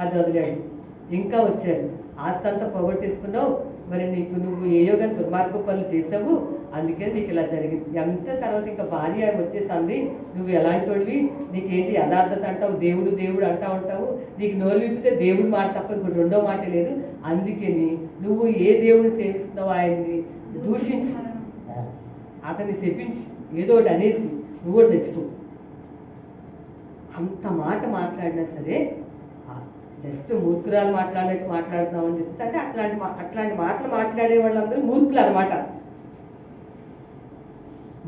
అది వదిలాడు. ఇంకా వచ్చారు, ఆస్తి అంతా పోగొట్టేసుకున్నావు, మరి నువ్వు ఏయో కానీ దుర్మార్గ పనులు చేసావు, అందుకే నీకు ఇలా జరిగింది. ఎంత తర్వాత ఇంకా భార్య వచ్చేసింది, నువ్వు ఎలాంటివి, నీకేంటి యథార్థత అంటావు, దేవుడు దేవుడు అంటా ఉంటావు, నీకు నోరు విప్పితే దేవుడు మాట తప్ప ఇంకో రెండో మాట లేదు, అందుకని నువ్వు ఏ దేవుడు సేవిస్తున్నావు ఆయన్ని దూషించి అతన్ని శపించి ఏదో ఒకటి అనేసి నువ్వు కూడా తెచ్చుకో. అంత మాట మాట్లాడినా సరే జస్ట్ మూర్ఖురాలు మాట్లాడినట్టు మాట్లాడుతున్నామని చెప్పేసి, అంటే అట్లాంటి మాటలు మాట్లాడే వాళ్ళందరూ మూర్ఖులు అనమాట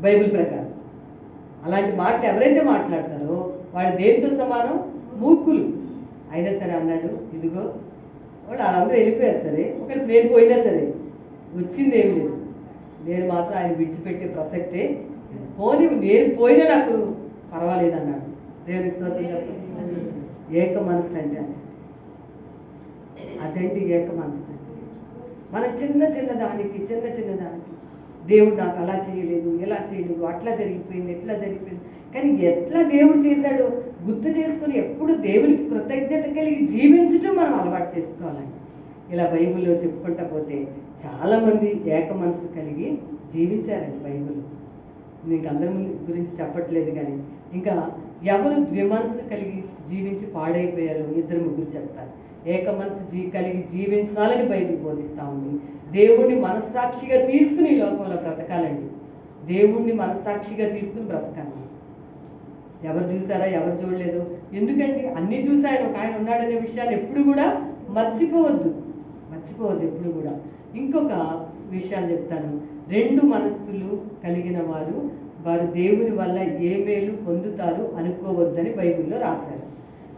బైబిల్ ప్రకారం. అలాంటి మాటలు ఎవరైతే మాట్లాడతారో వాళ్ళు దేనితో సమానం? మూర్ఖులు. అయినా సరే అన్నాడు, ఇదిగో వాళ్ళందరూ వెళ్ళిపోయారు సరే, ఒకరికి నేను పోయినా సరే వచ్చింది ఏం లేదు, నేను మాత్రం ఆయన విడిచిపెట్టే ప్రసక్తే, పోనీ నేను పోయినా నాకు పర్వాలేదు అన్నాడు. దేవుని స్తోత్రం చెప్పండి. ఏక మనసు అంటే అదేంటి ఏక మనసు అంటే? మన చిన్న చిన్న దానికి దేవుడు నాకు అలా చేయలేదు, ఎలా చేయలేదు, అట్లా జరిగిపోయింది, ఎట్లా జరిగిపోయింది, కానీ ఎట్లా దేవుడు చేశాడో గుర్తు చేసుకుని ఎప్పుడు దేవునికి కృతజ్ఞత కలిగి జీవించడం మనం అలవాటు చేసుకోవాలండి. ఇలా బైబిల్లో చెప్పుకుంటా పోతే చాలామంది ఏక మనసు కలిగి జీవించారండి బైబిల్. మీకు అందరి గురించి చెప్పట్లేదు, కానీ ఇంకా ఎవరు ద్విమనసు కలిగి జీవించి పాడైపోయారో 2-3 చెప్తారు. ఏక మనసు కలిగి జీవించాలని బైబిల్ బోధిస్తూ ఉంది. దేవుణ్ణి మనస్సాక్షిగా తీసుకుని ఈ లోకంలో బ్రతకాలండి. దేవుణ్ణి మనస్సాక్షిగా తీసుకుని బ్రతకాలి. ఎవరు చూసారా, ఎవరు చూడలేదు, ఎందుకండి అన్నీ చూసి ఆయన ఉన్నాడనే విషయాన్ని ఎప్పుడు కూడా మర్చిపోవద్దు ఎప్పుడు కూడా. ఇంకొక విషయాలు చెప్తాను. 2 మనస్సులు కలిగిన వారు దేవుని వల్ల ఏ మేలు పొందుతారు అనుకోవద్దని బైబిల్లో రాశారు.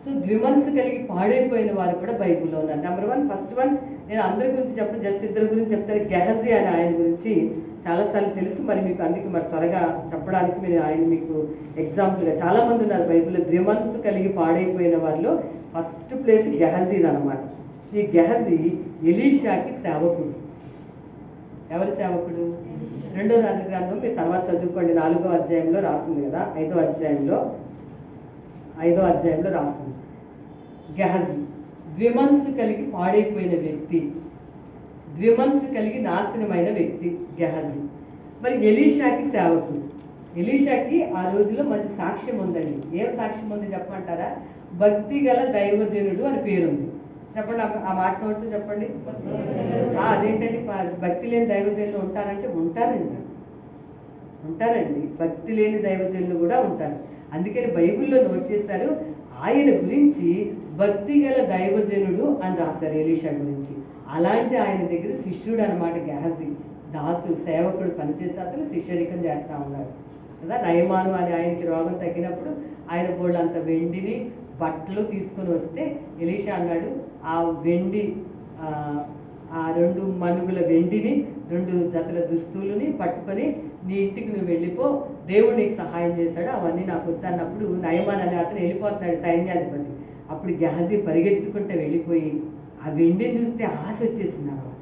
సో ద్విమనసు కలిగి పాడైపోయిన వారు కూడా బైబిల్లో ఉన్నారు. నెంబర్ 1, ఫస్ట్ వన్, నేను అందరి గురించి చెప్పను, జస్ట్ 2 గురించి చెప్తాను. గెహజీ అనే ఆయన గురించి చాలాసార్లు తెలుసు, మరి మీకు అందుకే మరి త్వరగా చెప్పడానికి మీరు ఆయన మీకు ఎగ్జాంపుల్గా చాలామంది ఉన్నారు బైబిల్లో ద్విమనసు కలిగి పాడైపోయిన వారిలో. ఫస్ట్ ప్లేస్ గెహజీది అనమాట. ఈ గెహజీ ఎలీషాకి సేవకుడు. ఎవరి సేవకుడు? 2వ రాజగ్రంథం మీరు తర్వాత చదువుకోండి, 4వ అధ్యాయంలో రాసింది కదా, 5వ అధ్యాయంలో రాసింది. గెహజీ ద్విమనసు కలిగి పాడైపోయిన వ్యక్తి, ద్విమనసు కలిగి నాశనమైన వ్యక్తి గెహజీ. మరి ఎలీషాకి సేవకుడు. ఎలీషాకి ఆ రోజుల్లో మంచి సాక్ష్యం ఉందండి. ఏం సాక్ష్యం ఉంది చెప్పమంటారా? భక్తి గల దైవజనుడు అని పేరుంది. చెప్పండి, ఆ మాట నోటితో చెప్పండి. అదేంటండి, భక్తి లేని దైవజనులు ఉంటారంటే ఉంటారండి. భక్తి లేని దైవజనులు కూడా ఉంటారు. అందుకని బైబిల్లో నోట్ చేశారు, ఆయన గురించి భక్తి గల దైవజనుడు అని రాశారు ఎలీషా గురించి. అలాంటి ఆయన దగ్గర శిష్యుడు అనమాట గెహజీ. దాసుడు, సేవకుడు పనిచేసే అతను శిష్యరికం చేస్తూ ఉన్నాడు కదా. నయమాను అని ఆయనకి రోగం తగ్గినప్పుడు ఆయన బోళ్ళంత వెండిని బట్టలు తీసుకొని వస్తే ఎలీషా అన్నాడు, ఆ వెండి ఆ 2 మణుగుల వెండిని 2 జతల దుస్తులని పట్టుకొని నీ ఇంటికి నువ్వు వెళ్ళిపో, దేవుడు నీకు సహాయం చేశాడు, అవన్నీ నాకు వద్దన్నప్పుడు నయమాన్ అనే అతను వెళ్ళిపోతున్నాడు, సైన్యాధిపతి. అప్పుడు గెహజీ పరిగెత్తుకుంటే వెళ్ళిపోయి ఆ వెండిని చూస్తే ఆశ వచ్చేసింది అన్నమాట.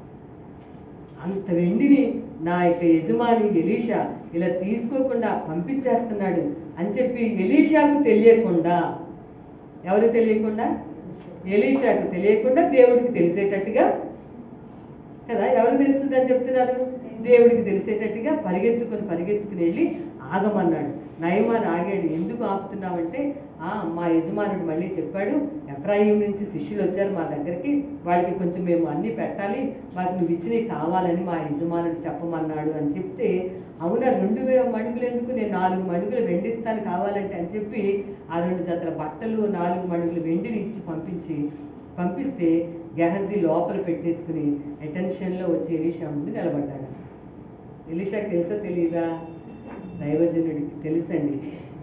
అంత వెండిని నా యొక్క యజమాని ఎలీషా ఇలా తీసుకోకుండా పంపించేస్తున్నాడు అని చెప్పి ఎలీషాకు తెలియకుండా, ఎవరికి తెలియకుండా? ఎలీషాకు తెలియకుండా దేవుడికి తెలిసేటట్టుగా కదా. ఎవరికి తెలుస్తుంది అని చెప్తున్నారు? దేవుడికి తెలిసేటట్టుగా పరిగెత్తుకుని వెళ్ళి ఆగమన్నాడు. నయమాన్ ఆగాడు. ఎందుకు ఆపుతున్నావంటే, మా యజమానుడు మళ్ళీ చెప్పాడు, ఎఫ్రాయిం నుంచి శిష్యులు వచ్చారు మా దగ్గరికి, వాళ్ళకి కొంచెం మేము అన్నీ పెట్టాలి, వారికి నువ్వు ఇచ్చినవి కావాలని మా యజమానుడు చెప్పమన్నాడు అని చెప్తే, అవునా 2 మణుగులు ఎందుకు, నేను 4 మణుగులు వెండిస్తాను కావాలంటే అని చెప్పి ఆ 2 జతల బట్టలు 4 మణుగులు వెండిని ఇచ్చి పంపిస్తే గెహజీ లోపల పెట్టేసుకుని అటెన్షన్లో వచ్చి ఎలీషా ముందు నిలబడ్డాడు. ఎలీషాకి తెలుసా తెలీదా? దైవజనుడికి తెలుసండి.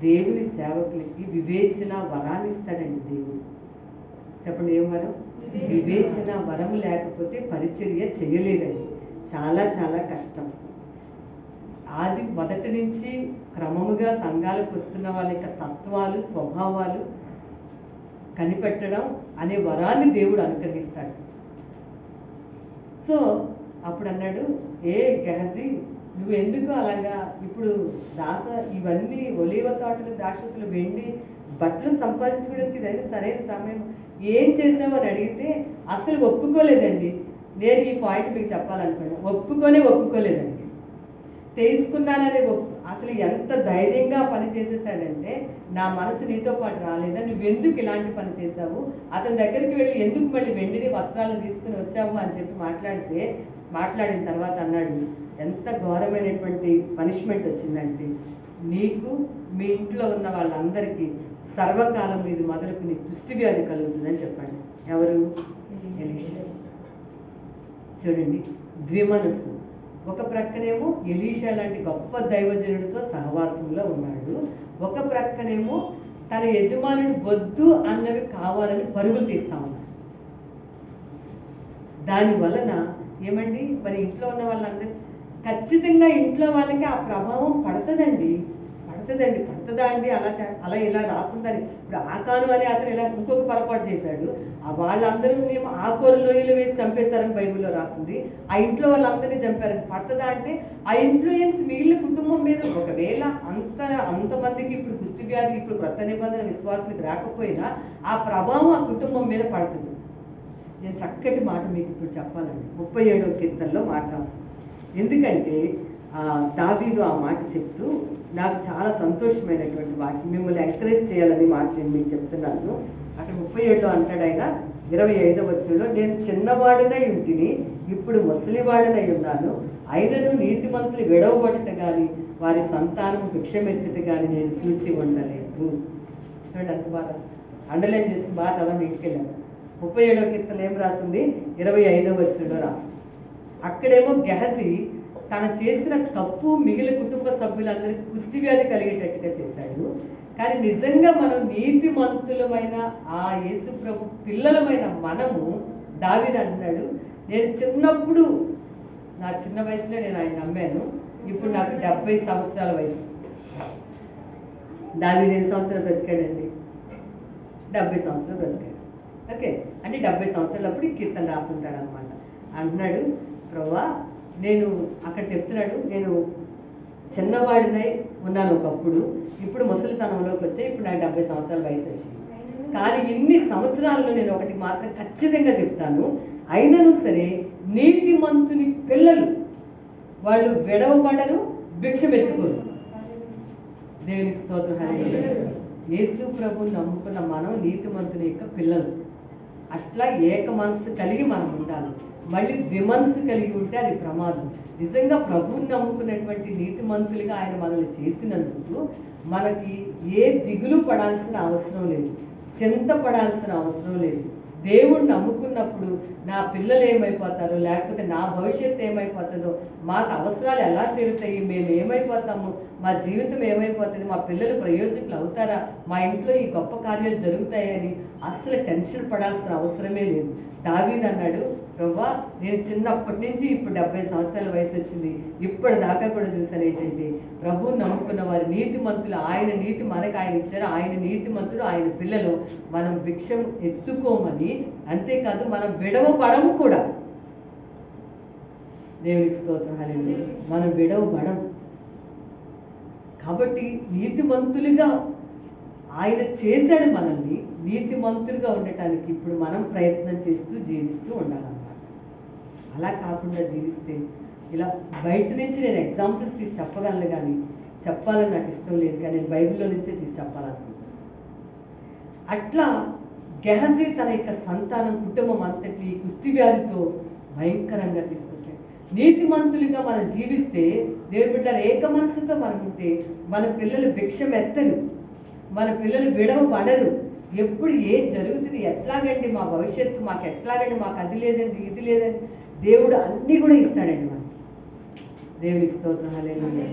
దేవుని సేవకులకి వివేచన వరాన్ని ఇస్తాడండి దేవుడు. చెప్పండి, ఏం వరం? వివేచన వరం లేకపోతే పరిచర్య చేయలేరండి. చాలా చాలా కష్టం. మొదటి నుంచి క్రమముగా సంఘాలకు వస్తున్న వాళ్ళ యొక్క తత్వాలు, స్వభావాలు కనిపెట్టడం అనే వరాన్ని దేవుడు అనుగ్రహిస్తాడు. సో అప్పుడు అన్నాడు, ఏ గెహజీ, నువ్వు ఎందుకు అలాగా ఇప్పుడు ఇవన్నీ ఒలీవ తోటలు, ద్రాక్షతులు, వెండి బట్టలు సంపాదించుకోవడానికి ఇదైనా సరైన సమయం, ఏం చేసావు అని అడిగితే అసలు ఒప్పుకోలేదండి. నేను ఈ పాయింట్ మీకు చెప్పాలనుకున్నాను. ఒప్పుకోలేదండి. తెలుసుకున్నానని అసలు ఎంత ధైర్యంగా పని చేసేసాడంటే, నా మనసు నీతో పాటు రాలేదా, నువ్వెందుకు ఇలాంటి పని చేశావు, అతని దగ్గరికి వెళ్ళి ఎందుకు మళ్ళీ వెండిని వస్త్రాలను తీసుకుని వచ్చావు అని చెప్పి మాట్లాడిన తర్వాత అన్నాడు, ఎంత ఘోరమైనటువంటి పనిష్మెంట్ వచ్చిందంటే, నీకు మీ ఇంట్లో ఉన్న వాళ్ళందరికీ సర్వకాలం ఇది మొదలుకుని కుష్టి వ్యాధి కలుగుతుందని చెప్పండి. ఎవరు? ఎలీషా. చూడండి, ద్విమనస్సు. ఒక ప్రక్కనేమో ఎలీషా లాంటి గొప్ప దైవజనుడితో సహవాసంలో ఉన్నాడు, ఒక ప్రక్కనేమో తన యజమానుడు వద్దు అన్నవి కావాలని పరుగులు తీస్తా ఉన్నాడు. దాని వలన ఏమండి, మరి ఇంట్లో ఉన్న వాళ్ళందరూ ఖచ్చితంగా ఇంట్లో వాళ్ళకి ఆ ప్రభావం పడుతుందండి. పడుతుందా అండి? అలా ఇలా రాస్తుందని. ఇప్పుడు ఆకాను అని అతను ఇలా ఇంకొక పొరపాటు చేశాడు, వాళ్ళందరూ ఆకోరు లోయలు వేసి చంపేశారని బైబిల్లో రాస్తుంది. ఆ ఇంట్లో వాళ్ళందరినీ చంపారని పడుతుందా అంటే, ఆ ఇన్ఫ్లుయెన్స్ మిగిలిన కుటుంబం మీద ఒకవేళ అంతమందికి ఇప్పుడు కుష్టి వ్యాధి, ఇప్పుడు క్రొత్త నిబంధన విశ్వాసానికి రాకపోయినా ఆ ప్రభావం ఆ కుటుంబం మీద పడుతుంది. నేను చక్కటి మాట మీకు ఇప్పుడు చెప్పాలండి. 37వ కీర్తనలో మాట రాస్తుంది. ఎందుకంటే దావీదు ఆ మాట చెప్తూ నాకు చాలా సంతోషమైనటువంటి వాటి, మిమ్మల్ని ఎంకరేజ్ చేయాలని మాట నేను మీకు చెప్తున్నాను. అక్కడ 37లో అంటాడు ఆయన 25వ వచనంలో, నేను చిన్నవాడినై ఉంటిని, ఇప్పుడు ముసలివాడినై ఉన్నాను, అయినను నీతిమంతులు విడవబడుట కానీ వారి సంతానం భిక్షమెత్తుట కానీ నేను చూచి ఉండలేదు. చూడండి, అంత బాగా అండర్లైన్ చేసి బాగా చదవండి, ఇంటికి వెళ్ళాను. 37వ కీర్తనలో ఏం రాసింది? 25వ వచనంలో రాసింది. అక్కడేమో గెహజీ తను చేసిన తప్పు మిగిలిన కుటుంబ సభ్యులందరికీ కుష్టి వ్యాధి కలిగేటట్టుగా చేశాడు. కానీ నిజంగా మనం నీతిమంతులమైన ఆ యేసు ప్రభు పిల్లలమైన మనము, దావీదు అంటున్నాడు, నేను చిన్నప్పుడు నా చిన్న వయసులో నేను ఆయన నమ్మాను, ఇప్పుడు నాకు 70 సంవత్సరాల వయసు. దావీదు ఎన్ని సంవత్సరాలు బ్రతికాడండి? 70 సంవత్సరాలు బ్రతికాడు. ఓకే, అంటే 70 సంవత్సరాలప్పుడు ఈ కీర్తన రాసుంటాడు అనమాట. అంటున్నాడు, ప్రభువా నేను అక్కడ చెప్తున్నాడు, నేను చిన్నవాడినై ఉన్నాను ఒకప్పుడు, ఇప్పుడు ముసలితనంలోకి వచ్చాయి, ఇప్పుడు నాకు 70 సంవత్సరాల వయసు వచ్చింది. కానీ ఇన్ని సంవత్సరాల్లో నేను ఒకటి మాత్రం ఖచ్చితంగా చెప్తాను, అయినను సరే నీతిమంతుని పిల్లలు వాళ్ళు విడవబడరు, భిక్షమెత్తుకోరు. దేవునికి స్తోత్రం. హల్లెలూయా. యేసు ప్రభువుని నమ్ముకున్న మనం నీతిమంతుని యొక్క పిల్లలు. అట్లా ఏక మనస్సు కలిగి మనం ఉండాలి. మళ్ళీ ద్విమనస్సు కలిగి ఉంటే అది ప్రమాదం. నిజంగా ప్రభువుని నమ్ముకున్నటువంటి నీతిమంతులుగా ఆయన మనల్ని చేసినందుకు మనకి ఏ దిగులు పడాల్సిన అవసరం లేదు, చింత పడాల్సిన అవసరం లేదు. దేవుణ్ణి నమ్ముకున్నప్పుడు నా పిల్లలు ఏమైపోతారో, లేకపోతే నా భవిష్యత్తు ఏమైపోతుందో, మాకు అవసరాలు ఎలా తీరుతాయి, మేము ఏమైపోతాము, మా జీవితం ఏమైపోతుంది, మా పిల్లలు ప్రయోజకులు అవుతారా, మా ఇంట్లో ఈ గొప్ప కార్యాలు జరుగుతాయని అస్సలు టెన్షన్ పడాల్సిన అవసరమే లేదు. దావీదు అన్నాడు, ప్రభువా నేను చిన్నప్పటి నుంచి ఇప్పుడు 70 సంవత్సరాల వయసు వచ్చింది, ఇప్పటిదాకా కూడా చూసాను ఏంటంటే, ప్రభువుని నమ్ముకున్న వారి నీతిమంతులు, ఆయన నీతి మనకు ఆయన ఇచ్చారు, ఆయన నీతిమంతుడు, ఆయన పిల్లలు, మనం భిక్షం ఎత్తుకోమని. అంతేకాదు మనం విడవబడము కూడా. దేవునికి స్తోత్రం. హల్లెలూయా. మనం విడవబడం కాబట్టి నీతిమంతులుగా ఆయన చేశాడు మనల్ని. నీతిమంతులుగా ఉండటానికి ఇప్పుడు మనం ప్రయత్నం చేస్తూ జీవిస్తూ ఉండాలన్నమాట. అలా కాకుండా జీవిస్తే ఇలా బయట నుంచి నేను ఎగ్జాంపుల్స్ తీసి చెప్పగలను, కానీ చెప్పాలని నాకు ఇష్టం లేదు, కానీ నేను బైబిల్లో నుంచే తీసి చెప్పాలనుకుంటున్నాను. అట్లా గెహజీ తన యొక్క సంతానం, కుటుంబం అంతటి కుష్టి వ్యాధితో భయంకరంగా తీసుకొచ్చాడు. నీతిమంతులుగా మనం జీవిస్తే, దేవుని బిడ్డలారా ఏక మనసుతో మనం ఉంటే, మన పిల్లలు భిక్షం ఎత్తరు, మన పిల్లలు విడవబడరు. ఎప్పుడు ఏం జరుగుతుంది, ఎట్లాగండి మా భవిష్యత్తు, మాకు ఎట్లాగండి, మాకు అది లేదండి ఇది లేదండి, దేవుడు అన్నీ కూడా ఇస్తాడండి మనకి. దేవునికి స్తోత్రం. హల్లెలూయా.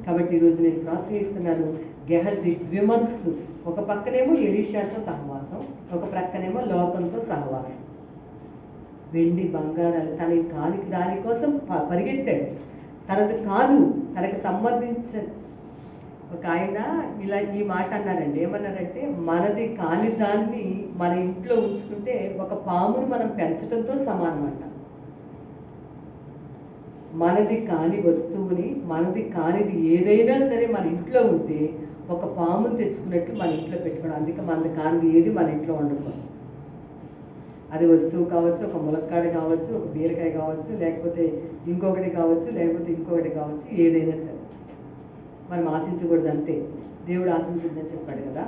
కాబట్టి ఈరోజు నేను ప్రోత్సహిస్తున్నాను, గెహజీ ద్విమనస్సు. ఒక పక్కనేమో ఎలీషాతో సహవాసం, ఒక ప్రక్కనేమో లోకంతో సహవాసం. వెండి బంగారాలు తన కానికి దానికోసం పరిగెత్తాడు. తనది కాదు, తనకు సంబంధించిన ఒక ఆయన ఇలా ఈ మాట అన్నారండి. ఏమన్నారంటే, మనది కాని దాన్ని మన ఇంట్లో ఉంచుకుంటే ఒక పామును మనం పెంచడంతో సమానం అంట. మనది కాని వస్తువుని, మనది కానిది ఏదైనా సరే మన ఇంట్లో ఉంటే ఒక పామును తెచ్చుకున్నట్టు మన ఇంట్లో పెట్టుకోవడం. అందుకే మనది కానిది ఏది మన ఇంట్లో ఉండకూడదు. అది వస్తువు కావచ్చు, ఒక ములక్కాడ కావచ్చు, ఒక బీరకాయ కావచ్చు, లేకపోతే ఇంకొకటి కావచ్చు, లేకపోతే ఇంకొకటి కావచ్చు, ఏదైనా సరే మనం ఆశించకూడదు, అంతే. దేవుడు ఆశించొద్దని చెప్పాడు కదా.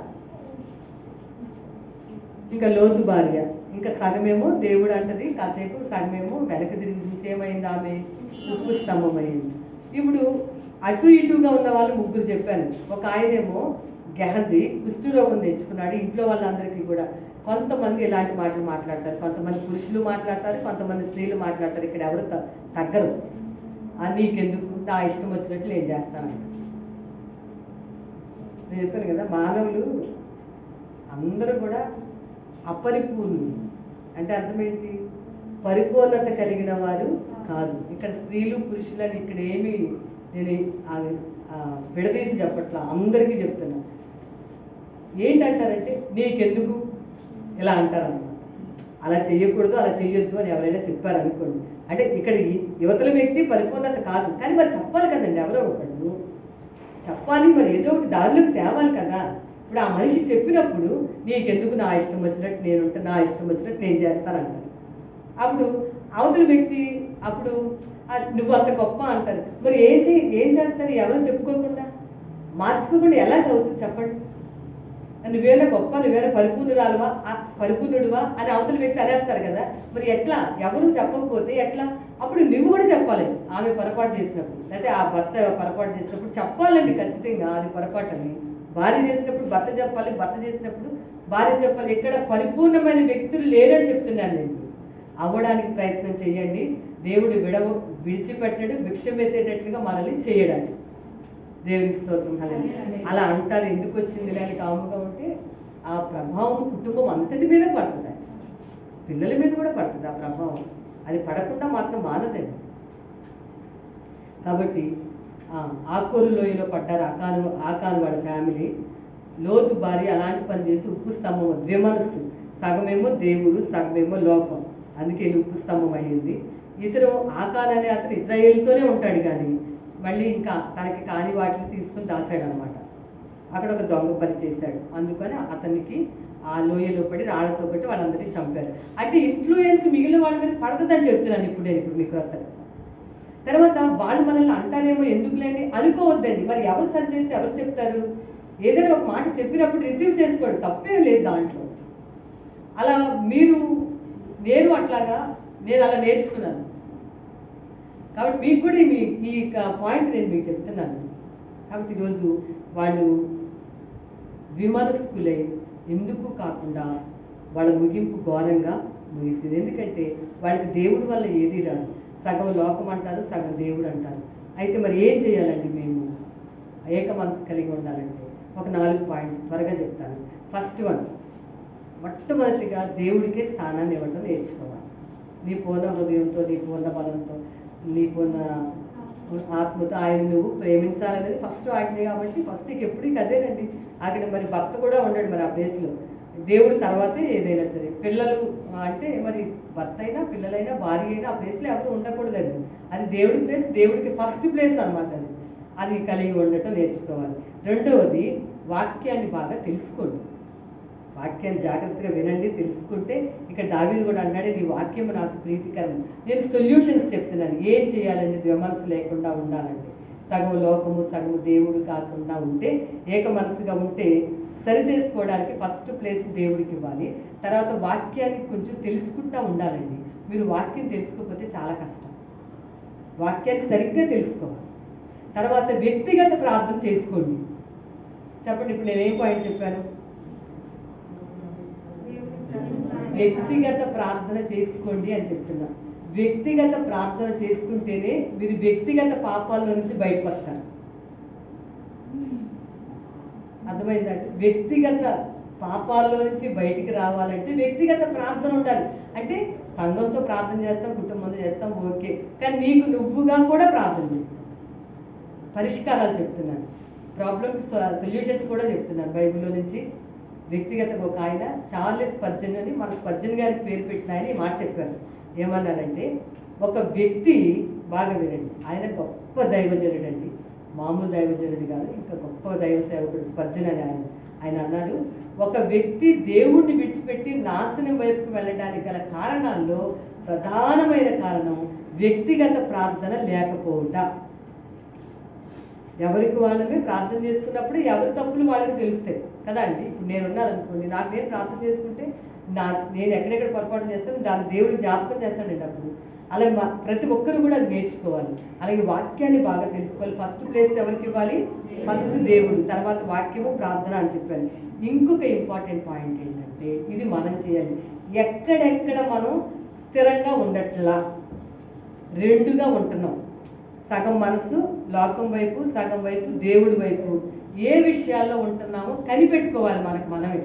ఇంకా లోతు భార్య, ఇంకా సగమేమో దేవుడు అంటది, కాసేపు సగమేమో వెనక తిరిగి చూసి ఏమైంది, ఆమె ఉప్పు స్తంభమైంది. ఇప్పుడు అటు ఇటుగా ఉన్న వాళ్ళు ముగ్గురు చెప్పాను. ఒక ఆయనేమో గెహజీ కుష్ఠరోగం తెచ్చుకున్నాడు. ఇంట్లో వాళ్ళందరికీ కూడా కొంతమంది ఇలాంటి మాటలు మాట్లాడతారు, కొంతమంది పురుషులు మాట్లాడతారు, కొంతమంది స్త్రీలు మాట్లాడతారు. ఇక్కడ ఎవరు తగ్గరు. నీకెందుకు, నా ఇష్టం వచ్చినట్లు నేను చేస్తానంట. నేను చెప్పాను కదా, మానవులు అందరూ కూడా అపరిపూర్ణులు. అంటే అర్థమేంటి, పరిపూర్ణత కలిగిన వారు కాదు. ఇక్కడ స్త్రీలు పురుషులని ఇక్కడ ఏమి నేను విడదీసి చెప్పట్లా, అందరికీ చెప్తున్నా. ఏంటంటారంటే నీకెందుకు ఇలా అంటారన్నమాట. అలా చెయ్యకూడదు, అలా చెయ్యొద్దు అని ఎవరైనా చెప్పారనుకోండి, అంటే ఇక్కడ యువతల వ్యక్తి పరిపూర్ణత కాదు, కానీ మరి చెప్పాలి కదండి, ఎవరో ఒకళ్ళు చెప్పాలి, మరి ఏదో ఒకటి దారిలోకి తేవాలి కదా. ఇప్పుడు ఆ మనిషి చెప్పినప్పుడు నీకెందుకు, నా ఇష్టం వచ్చినట్టు నేనుంటే, నా ఇష్టం వచ్చినట్టు నేను చేస్తానంటారు. అప్పుడు అవతల వ్యక్తి అప్పుడు నువ్వు అంత గొప్ప అంటారు. మరి ఏం చేస్తారు, ఎవరు చెప్పుకోకుండా మార్చుకోకుండా ఎలాగవుతుంది చెప్పండి. నువ్వేనా గొప్ప, నువ్వేనా పరిపూర్ణుడువా అని అవతల వ్యక్తి అనేస్తారు కదా. మరి ఎట్లా, ఎవరు చెప్పకపోతే ఎట్లా? అప్పుడు నువ్వు కూడా చెప్పాలి. ఆమె పొరపాటు చేసినప్పుడు, లేకపోతే ఆ భర్త పొరపాటు చేసినప్పుడు చెప్పాలండి ఖచ్చితంగా, అది పొరపాటు అని. భార్య చేసినప్పుడు భర్త చెప్పాలి, భర్త చేసినప్పుడు భార్య చెప్పాలి. ఇక్కడ పరిపూర్ణమైన వ్యక్తులు లేరని చెప్తున్నాను నేను. అవ్వడానికి ప్రయత్నం చేయండి. దేవుడు విడిచిపెట్టడు, భిక్షం ఎత్తేటట్లుగా మనల్ని చేయడానికి. దేవునికి స్తోత్రం. అలా అంటారు, ఎందుకు వచ్చింది లేని కాముగా ఉంటే ఆ ప్రభావం కుటుంబం అంతటి మీద పడుతుంది, పిల్లల మీద కూడా పడుతుంది ఆ ప్రభావం. అది పడకుండా మాత్రం మానదండి. కాబట్టి ఆకోరు లోయలో పడ్డారు ఆకాను వాళ్ళ ఫ్యామిలీ. లోతు భార్య అలాంటి పని చేసి ఉప్పు స్తంభం, ద్విమనస్సు, సగమేమో దేవుడు, సగమేమో లోకం, అందుకే ఉప్పు స్తంభం అయ్యింది. ఇతను ఆకాన్ అనే అతను ఇజ్రాయేల్తోనే ఉంటాడు, కానీ మళ్ళీ ఇంకా తనకి కాని వాటిని తీసుకుని దాశాడు అనమాట. అక్కడ ఒక దొంగ పని చేశాడు, అందుకని అతనికి ఆ లోయలో పడి రాళ్లతో కొట్టి వాళ్ళందరినీ చంపారు. అంటే ఇన్ఫ్లుయెన్స్ మిగిలిన వాళ్ళ మీద పడదని చెప్తున్నాను ఇప్పుడు మీకు అర్థం. తర్వాత వాళ్ళు మనల్ని అంటారేమో, ఎందుకులేండి అనుకోవద్దండి. మరి ఎవరు సరి చేసి ఎవరు చెప్తారు? ఏదైనా ఒక మాట చెప్పినప్పుడు రిసీవ్ చేసుకోండి, తప్పేం లేదు దాంట్లో. అలా నేను అలా నేర్చుకున్నాను. కాబట్టి మీకు కూడా ఈ పాయింట్ నేను మీకు చెప్తున్నాను. కాబట్టి ఈరోజు వాళ్ళు ద్విమనస్కులై ఎందుకు కాకుండా వాళ్ళ ముగింపు ఘోరంగా ముగిసింది. ఎందుకంటే వాళ్ళకి దేవుడి వల్ల ఏది రాదు, సగం లోకం అంటారు, సగం దేవుడు అంటారు. అయితే మరి ఏం చేయాలండి? మేము ఏక మనసు కలిగి ఉండాలంటే ఒక 4 పాయింట్స్ త్వరగా చెప్తాను. ఫస్ట్ వన్, మొట్టమొదటిగా దేవుడికే స్థానాన్ని ఇవ్వడం నేర్చుకోవాలి. నీ పూర్ణ హృదయంతో, నీ పూర్ణ బలంతో, నీ పూర్ణ ఆత్మతో ఆయన నువ్వు ప్రేమించాలనేది ఫస్ట్ ఆజ్ఞ. కాబట్టి ఫస్ట్ ఎప్పటికీ అదేనండి. అక్కడ మరి భర్త కూడా ఉన్నాడు మరి ఆ ప్లేస్లో, దేవుడు తర్వాతే ఏదైనా సరే. పిల్లలు అంటే మరి భర్త అయినా, పిల్లలైనా, భార్య అయినా ఆ ప్లేస్లో ఎవరు ఉండకూడదండి. అది దేవుడి ప్లేస్, దేవుడికి ఫస్ట్ ప్లేస్ అనమాట. అది కలిగి ఉండటం నేర్చుకోవాలి. రెండవది, వాక్యాన్ని బాగా తెలుసుకోండి. వాక్యాన్ని జాగ్రత్తగా వినండి, తెలుసుకుంటే. ఇక్కడ దావీదు కూడా అన్నాడు, నీ వాక్యం నాకు ప్రీతికరం. నేను సొల్యూషన్స్ చెప్తున్నాను, ఏం చేయాలండి ద్విమనస్సు లేకుండా ఉండాలంటే. సగం లోకము, సగం దేవుడు కాకుండా ఉంటే, ఏక మనసుగా ఉంటే సరి చేసుకోవడానికి ఫస్ట్ ప్లేస్ దేవుడికి ఇవ్వాలి. తర్వాత వాక్యాన్ని కొంచెం తెలుసుకుంటూ ఉండాలండి. మీరు వాక్యం తెలుసుకోకపోతే చాలా కష్టం. వాక్యాన్ని సరిగ్గా తెలుసుకోవాలి. తర్వాత వ్యక్తిగత ప్రార్థన చేసుకోండి. చెప్పండి, ఇప్పుడు నేనేం పాయింట్ చెప్పాను? వ్యక్తిగత ప్రార్థన చేసుకోండి అని చెప్తున్నా. వ్యక్తిగత ప్రార్థన చేసుకుంటేనే మీరు వ్యక్తిగత పాపాల్లో నుంచి బయటకు వస్తారు. అర్థమైందండి? వ్యక్తిగత పాపాల్లో నుంచి బయటికి రావాలంటే వ్యక్తిగత ప్రార్థన ఉండాలి. అంటే సంఘంతో ప్రార్థన చేస్తాం, కుటుంబంతో చేస్తాం, ఓకే, కానీ నీకు నువ్వుగా కూడా ప్రార్థన చేస్తాం. పరిష్కారాలు చెప్తున్నాను, ప్రాబ్లమ్కి సొల్యూషన్స్ కూడా చెప్తున్నాను బైబిల్లో నుంచి. వ్యక్తిగతంగా ఒక ఆయన చార్లెస్ స్పర్జన్ అని, మన స్పర్జన్ గారికి పేరు పెట్టిన ఆయన ఈ మాట చెప్పారు. ఏమన్నారంటే, ఒక వ్యక్తి, బాగా వినండి, ఆయన గొప్ప దైవజనుడండి, మామూలు దైవజనుడు కాదు, ఇంకా గొప్ప దైవ సేవకుడు స్పర్జన్ అని ఆయన అన్నారు, ఒక వ్యక్తి దేవుణ్ణి విడిచిపెట్టి నాశనం వైపుకు వెళ్ళడానికి గల కారణాల్లో ప్రధానమైన కారణం వ్యక్తిగత ప్రార్థన లేకపోవుట. ఎవరికి వాళ్ళమే ప్రార్థన చేసుకున్నప్పుడు ఎవరి తప్పులు వాళ్ళకి తెలుస్తాయి కదా అండి. ఇప్పుడు నేనున్నాను అనుకోండి, నాకు నేను ప్రార్థన చేసుకుంటే నేను ఎక్కడెక్కడ పొరపాటు చేస్తాను దాన్ని దేవుడు జ్ఞాపకం చేస్తానండి. అప్పుడు అలాగే ప్రతి ఒక్కరు కూడా అది నేర్చుకోవాలి. అలాగే వాక్యాన్ని బాగా తెలుసుకోవాలి. ఫస్ట్ ప్లేస్ ఎవరికి ఇవ్వాలి? ఫస్ట్ దేవుడు, తర్వాత వాక్యము, ప్రార్థన అని చెప్పాను. ఇంకొక ఇంపార్టెంట్ పాయింట్ ఏంటంటే ఇది మనం చేయాలి. ఎక్కడెక్కడ మనం స్థిరంగా ఉండట్లా, రెండుగా ఉంటున్నాం. సగం మనసు లోకం వైపు, సగం వైపు దేవుడి వైపు. ఏ విషయాల్లో ఉంటున్నామో కనిపెట్టుకోవాలి మనకు మనమే.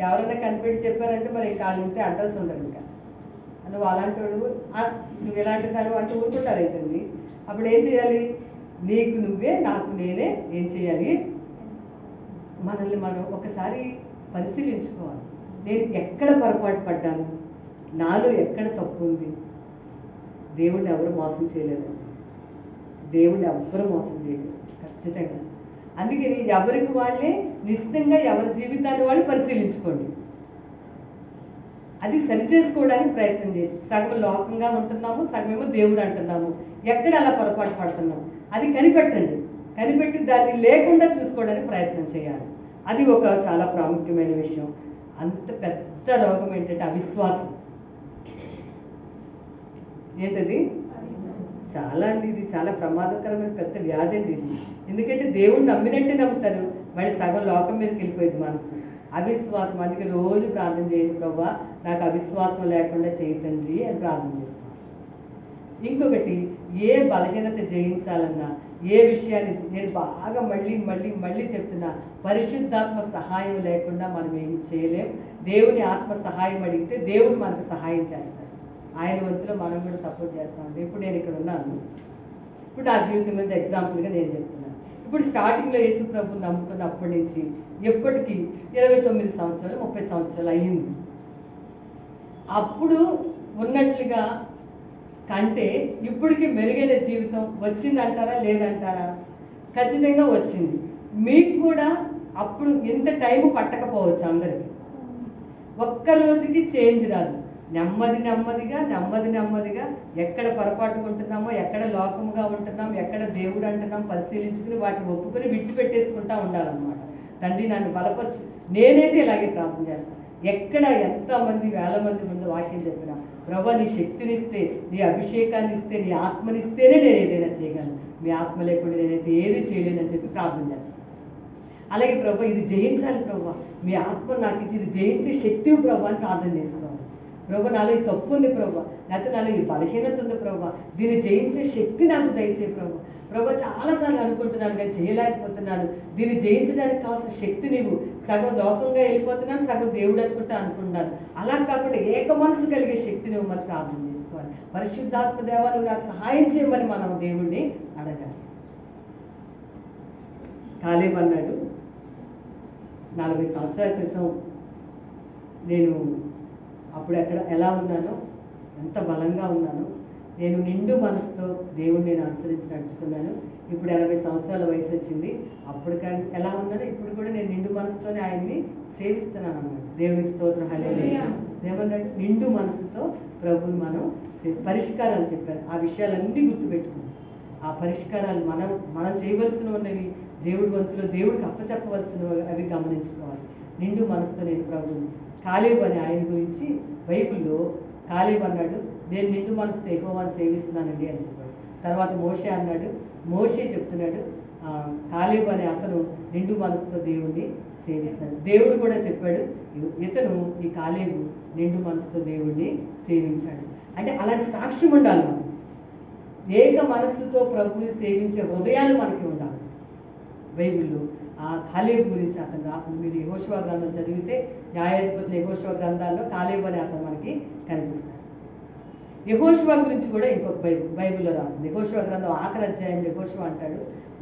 ఎవరైనా కనిపెట్టి చెప్పారంటే మరి వాళ్ళు ఇంతే అడ్రస్ ఉండరు. ఇంకా నువ్వు అలాంటి వాడు, నువ్వు ఎలాంటి దాని అంటే ఊరుకుంటారు ఏంటండి. అప్పుడు ఏం చేయాలి? నీకు నువ్వే, నాకు నేనే ఏం చేయాలి? మనల్ని మనం ఒకసారి పరిశీలించుకోవాలి. నేను ఎక్కడ పొరపాటు పడ్డాను, నాలో ఎక్కడ తప్పు ఉంది. దేవుడిని ఎవరు మోసం చేయలేరు, దేవుడిని ఎవ్వరూ మోసం చేయలేరు ఖచ్చితంగా. అందుకని ఎవరికి వాళ్ళే నిశ్చితంగా ఎవరి జీవితాన్ని వాళ్ళు పరిశీలించుకోండి. అది సరిచేసుకోవడానికి ప్రయత్నం చేసి, సగం లోకంగా ఉంటున్నాము, సగమేమో దేవుడు అంటున్నాము. ఎక్కడ అలా పొరపాటు పడుతున్నాము అది కనిపెట్టండి. కనిపెట్టి దాన్ని లేకుండా చూసుకోవడానికి ప్రయత్నం చేయాలి. అది ఒక చాలా ప్రాముఖ్యమైన విషయం. అంత పెద్ద రోగం ఏంటంటే అవిశ్వాసం. ఏంటది? చాలా అండి, ఇది చాలా ప్రమాదకరమైన పెద్ద వ్యాధి అండి ఇది. ఎందుకంటే దేవుడిని నమ్మినట్టే నమ్ముతారు, మళ్ళీ సగం లోకం మీదకి వెళ్ళిపోయింది మనసు. అవిశ్వాసం. అందుకే రోజు ప్రార్థన చేయండి, ప్రభువా నాకు అవిశ్వాసం లేకుండా చేయి తండ్రి అని ప్రార్థన చేసుకోవాలి. ఇంకొకటి, ఏ బలహీనత జయించాలన్నా, ఏ విషయాన్ని నేను బాగా మళ్ళీ మళ్ళీ మళ్ళీ చెప్తున్నా, పరిశుద్ధాత్మ సహాయం లేకుండా మనం ఏమి చేయలేం. దేవుని ఆత్మ సహాయం అడిగితే దేవుడు మనకు సహాయం చేస్తాడు. ఆయన వంతులో మనం కూడా సపోర్ట్ చేస్తాం. ఇప్పుడు నేను ఇక్కడ ఉన్నాను, ఇప్పుడు నా జీవితం నుంచి ఎగ్జాంపుల్గా నేను చెప్తున్నాను. ఇప్పుడు స్టార్టింగ్లో యేసు ప్రభుని నమ్ముకున్నప్పటి నుంచి ఎప్పటికీ 29 సంవత్సరాలు 30 సంవత్సరాలు అయ్యింది. అప్పుడు ఉన్నట్లుగా కంటే ఇప్పటికి మెరుగైన జీవితం వచ్చిందంటారా లేదంటారా? ఖచ్చితంగా వచ్చింది. మీకు కూడా అప్పుడు ఇంత టైం పట్టకపోవచ్చు అందరికీ. ఒక్క రోజుకి చేంజ్ రాదు. నెమ్మదిగా ఎక్కడ పొరపాటు ఉంటున్నామో, ఎక్కడ లోకముగా ఉంటున్నాం, ఎక్కడ దేవుడు అంటున్నాం పరిశీలించుకుని వాటిని ఒప్పుకొని విడిచిపెట్టేసుకుంటా ఉండాలన్నమాట. తండ్రి నన్ను బలపరచు. నేనైతే ఇలాగే ప్రార్థన చేస్తాను. ఎక్కడ ఎంతమంది వేల మంది ముందు వాక్యం చెప్పినా, ప్రభా నీ శక్తినిస్తే, నీ అభిషేకాన్ని ఇస్తే, నీ ఆత్మనిస్తేనే నేను ఏదైనా చేయగలను. మీ ఆత్మ లేకుండా నేనైతే ఏది చేయలేనని చెప్పి ప్రార్థన చేస్తాను. అలాగే ప్రభా ఇది జయించాలి ప్రభా, మీ ఆత్మ నాకు ఇచ్చి ఇది జయించే శక్తి ప్రభా అని ప్రార్థన చేసుకోవాలి. ప్రభా నాలో ఈ తప్పు ఉంది ప్రభా, లేకపోతే నాలో ఈ బలహీనత ఉంది ప్రభా, దీన్ని జయించే శక్తి నాకు దయచేయి ప్రభా. ప్రభా చాలాసార్లు అనుకుంటున్నాను కానీ చేయలేకపోతున్నాను, దీన్ని జయించడానికి కావాల్సిన శక్తి నీవు. సగం లోకంగా వెళ్ళిపోతున్నాను, సగం దేవుడు అనుకుంటున్నాను. అలా కాకుండా ఏక మనసు కలిగే శక్తి నువ్వు మరి ప్రార్థన చేసుకోవాలి. పరిశుద్ధాత్మ దేవా నువ్వు నాకు సహాయం చేయమని మనం దేవుణ్ణి అడగాలి. కాలేబు అన్నాడు, 40 సంవత్సరాల క్రితం నేను అప్పుడు ఎలా ఉన్నానో, ఎంత బలంగా ఉన్నానో, నేను నిండు మనసుతో దేవుణ్ణి నేను అనుసరించి నడుచుకున్నాను. ఇప్పుడు 80 సంవత్సరాల వయసు వచ్చింది. అప్పుడు కానీ ఎలా ఉన్నానో ఇప్పుడు కూడా నేను నిండు మనసుతోనే ఆయన్ని సేవిస్తున్నాను అన్నాడు. దేవునికి స్తోత్రం, హల్లెలూయా. ఏమన్నాడు? నిండు మనసుతో ప్రభుని మనం పరిష్కారాలు చెప్పారు. ఆ విషయాలన్నీ గుర్తుపెట్టుకున్నాం. ఆ పరిష్కారాలు మనం చేయవలసిన ఉన్నవి, దేవుడి వంతులో దేవుడికి అప్పచెప్పవలసినవి అవి గమనించుకోవాలి. నిండు మనసుతో నేను ప్రభుని. కాలేబు అని ఆయన గురించి బైబిల్లో కాలేబు అన్నాడు, నేను నిండు మనసుతో యెహోవాను సేవిస్తున్నానండి అని చెప్పాడు. తర్వాత మోషే అన్నాడు, మోషే చెప్తున్నాడు, కాలేబు అనే అతను నిండు మనసుతో దేవుణ్ణి సేవిస్తున్నాడు. దేవుడు కూడా చెప్పాడు, ఇతను ఈ కాలేబు నిండు మనసుతో దేవుణ్ణి సేవించాడు. అంటే అలాంటి సాక్ష్యం ఉండాలి. మనం ఏక మనస్సుతో ప్రభుని సేవించే హృదయాలు మనకి ఉండాలి. బైబిల్లో ఆ కాలేబు గురించి అతను రాసింది. మీరు యెహోషువ గ్రంథం చదివితే, న్యాయాధిపతుల యెహోషువ గ్రంథాల్లో కాలేబు అనే అతను మనకి కనిపిస్తాడు. యెహోషువ గురించి కూడా ఇంకొక బైబిల్లో రాసింది. యెహోషువ గ్రంథం ఆఖరి అధ్యాయం యెహోషువ అంటాడు,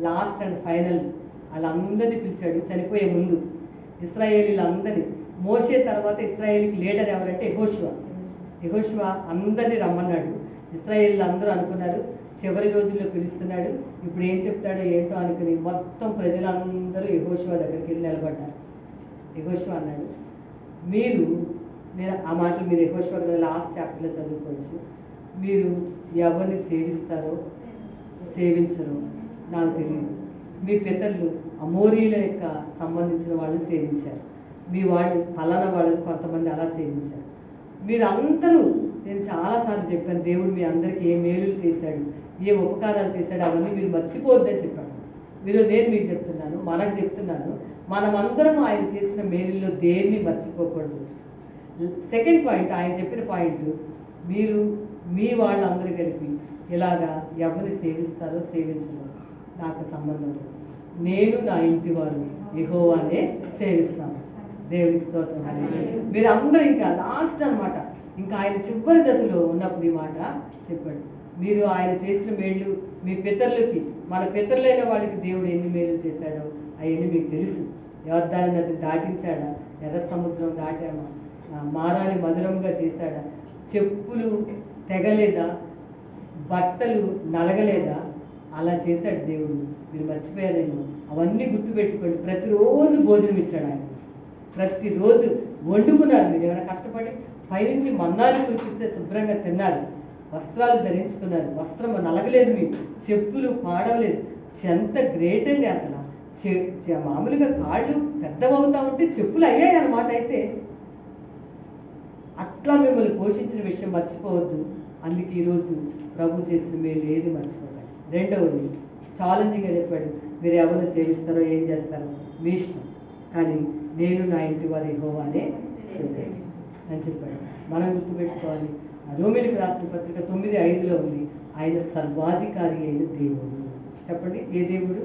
లాస్ట్ అండ్ ఫైనల్ వాళ్ళందరినీ పిలిచాడు చనిపోయే ముందు. ఇశ్రాయేలీలందరినీ, మోషే తర్వాత ఇశ్రాయేలీకి లీడర్ ఎవరంటే యెహోషువ. యెహోషువ అందరినీ రమ్మన్నాడు. ఇశ్రాయేలీలు అందరూ అనుకున్నారు, చివరి రోజుల్లో పిలుస్తున్నాడు. ఇప్పుడు ఏం చెప్తాడో ఏంటో అనుకుని మొత్తం ప్రజలందరూ యెహోషువ దగ్గరికి వెళ్ళి నిలబడ్డారు. యెహోషువ అన్నాడు, నేను ఆ మాటలు మీరు యెహోషువ గ్రంథం లాస్ట్ చాప్టర్లో చదువుకోవచ్చు. మీరు ఎవరిని సేవిస్తారో సేవించరో నాకు తెలియదు. మీ పితరులు అమోరీల యొక్క సంబంధించిన వాళ్ళని సేవించారు. మీ వాళ్ళు పలానా వాళ్ళని కొంతమంది అలా సేవించారు. మీరందరూ, నేను చాలాసార్లు చెప్పాను, దేవుడు మీ అందరికీ ఏ మేలులు చేశాడు, ఏ ఉపకారాలు చేశాడు, అవన్నీ మీరు మర్చిపోవద్దని చెప్పాడు. నేను మీకు చెప్తున్నాను, మనకు చెప్తున్నాను, మనమందరం ఆయన చేసిన మేలుల్లో దేన్ని మర్చిపోకూడదు. సెకండ్ పాయింట్, ఆయన చెప్పిన పాయింట్, మీరు మీ వాళ్ళందరూ కలిపి ఇలాగా ఎవరిని సేవిస్తారో సేవించరో నాకు సంబంధం లేదు. నేను నా ఇంటి వారు యెహోవానే సేవిస్తాను. దేవునికి స్తోత్రం. మీరు అందరూ ఇంకా లాస్ట్ అనమాట, ఇంకా ఆయన చివరి దశలో ఉన్నప్పుడు ఈ మాట చెప్పాడు. మీరు ఆయన చేసిన మేళ్ళు మీ పితరులకి, మన పితరులైన వాళ్ళకి దేవుడు ఎన్ని మేలు చేశాడో అవన్నీ మీకు తెలుసు. యోర్దాను నది దాటించాడా, ఎర్ర సముద్రం దాటామా, మారాన్ని మధురంగా చేశాడా, చెప్పులు తెగలేదా, బట్టలు నలగలేదా, అలా చేశాడు దేవుడు. మీరు మర్చిపోయారేమో, అవన్నీ గుర్తుపెట్టుకోండి. ప్రతిరోజు భోజనం ఇచ్చాడు ఆయన, ప్రతిరోజు వండుకున్నారు. మీరు ఏమైనా కష్టపడి పైనుంచి మన్నాలు కురిపిస్తే శుభ్రంగా తిన్నారు, వస్త్రాలు ధరించుకున్నారు, వస్త్రం నలగలేదు, మీకు చెప్పులు పాడవలేదు. ఎంత గ్రేట్ అండి అసలు. మామూలుగా కాళ్ళు పెద్దవవుతా ఉంటే చెప్పులు అయ్యాయి అన్నమాట. అయితే అట్లా మిమ్మల్ని పోషించిన విషయం మర్చిపోవద్దు. అందుకే ఈరోజు ప్రభు చేసిన మేలు ఏది మర్చిపోతాయి. రెండవది ఛాలెంజింగ్గా చెప్పాడు, మీరు ఎవరిని సేవిస్తారో ఏం చేస్తారో మీ ఇష్టం, కానీ నేను నా ఇంటి వారి యెహోవానే సేవిస్తాను అని చెప్పాడు. మనం గుర్తుపెట్టుకోవాలి, రోమీయులకు రాసిన పత్రిక 9:5 ఉంది, ఆయన సర్వాధికారి అయిన దేవుడు. చెప్పండి, ఏ దేవుడు?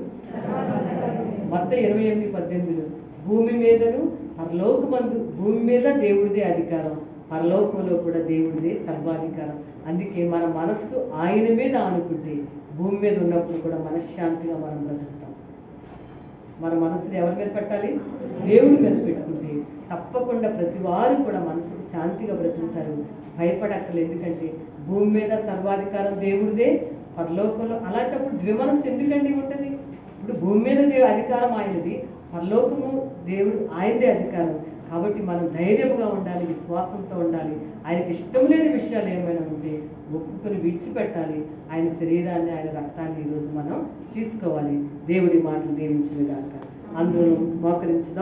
మత్తయి 28:18 భూమి మీదను పరలోకమందు, భూమి మీద దేవుడిదే అధికారం, పరలోకంలో కూడా దేవుడిదే సర్వాధికారం. అందుకే మన మనస్సు ఆయన మీద ఆనుకుంటే భూమి మీద ఉన్నప్పుడు కూడా మనశ్శాంతిగా మనం బ్రతుకుతాం. మన మనసుని ఎవరి మీద పెట్టాలి? దేవుడి మీద పెట్టుకుంటే తప్పకుండా ప్రతి వారు కూడా మనసుకు శాంతిగా బ్రతుకుతారు. భయపడక్కర్లేదు. ఎందుకంటే భూమి మీద సర్వాధికారం దేవుడిదే, పరలోకంలో. అలాంటప్పుడు ద్విమనస్సు ఎందుకండి ఉంటుంది? ఇప్పుడు భూమి మీద అధికారం ఆయనది, పరలోకము దేవుడు ఆయనదే అధికారం. కాబట్టి మనం ధైర్యంగా ఉండాలి, విశ్వాసంతో ఉండాలి. ఆయనకి ఇష్టం లేని విషయాలు ఏమైనా ఉంటే ఒప్పుకొని విడిచిపెట్టాలి. ఆయన శరీరాన్ని, ఆయన రక్తాన్ని ఈరోజు మనం తీసుకోవాలి. దేవుడి మాటలు దీవించును గాక. అందరూ మోకరించుదాం.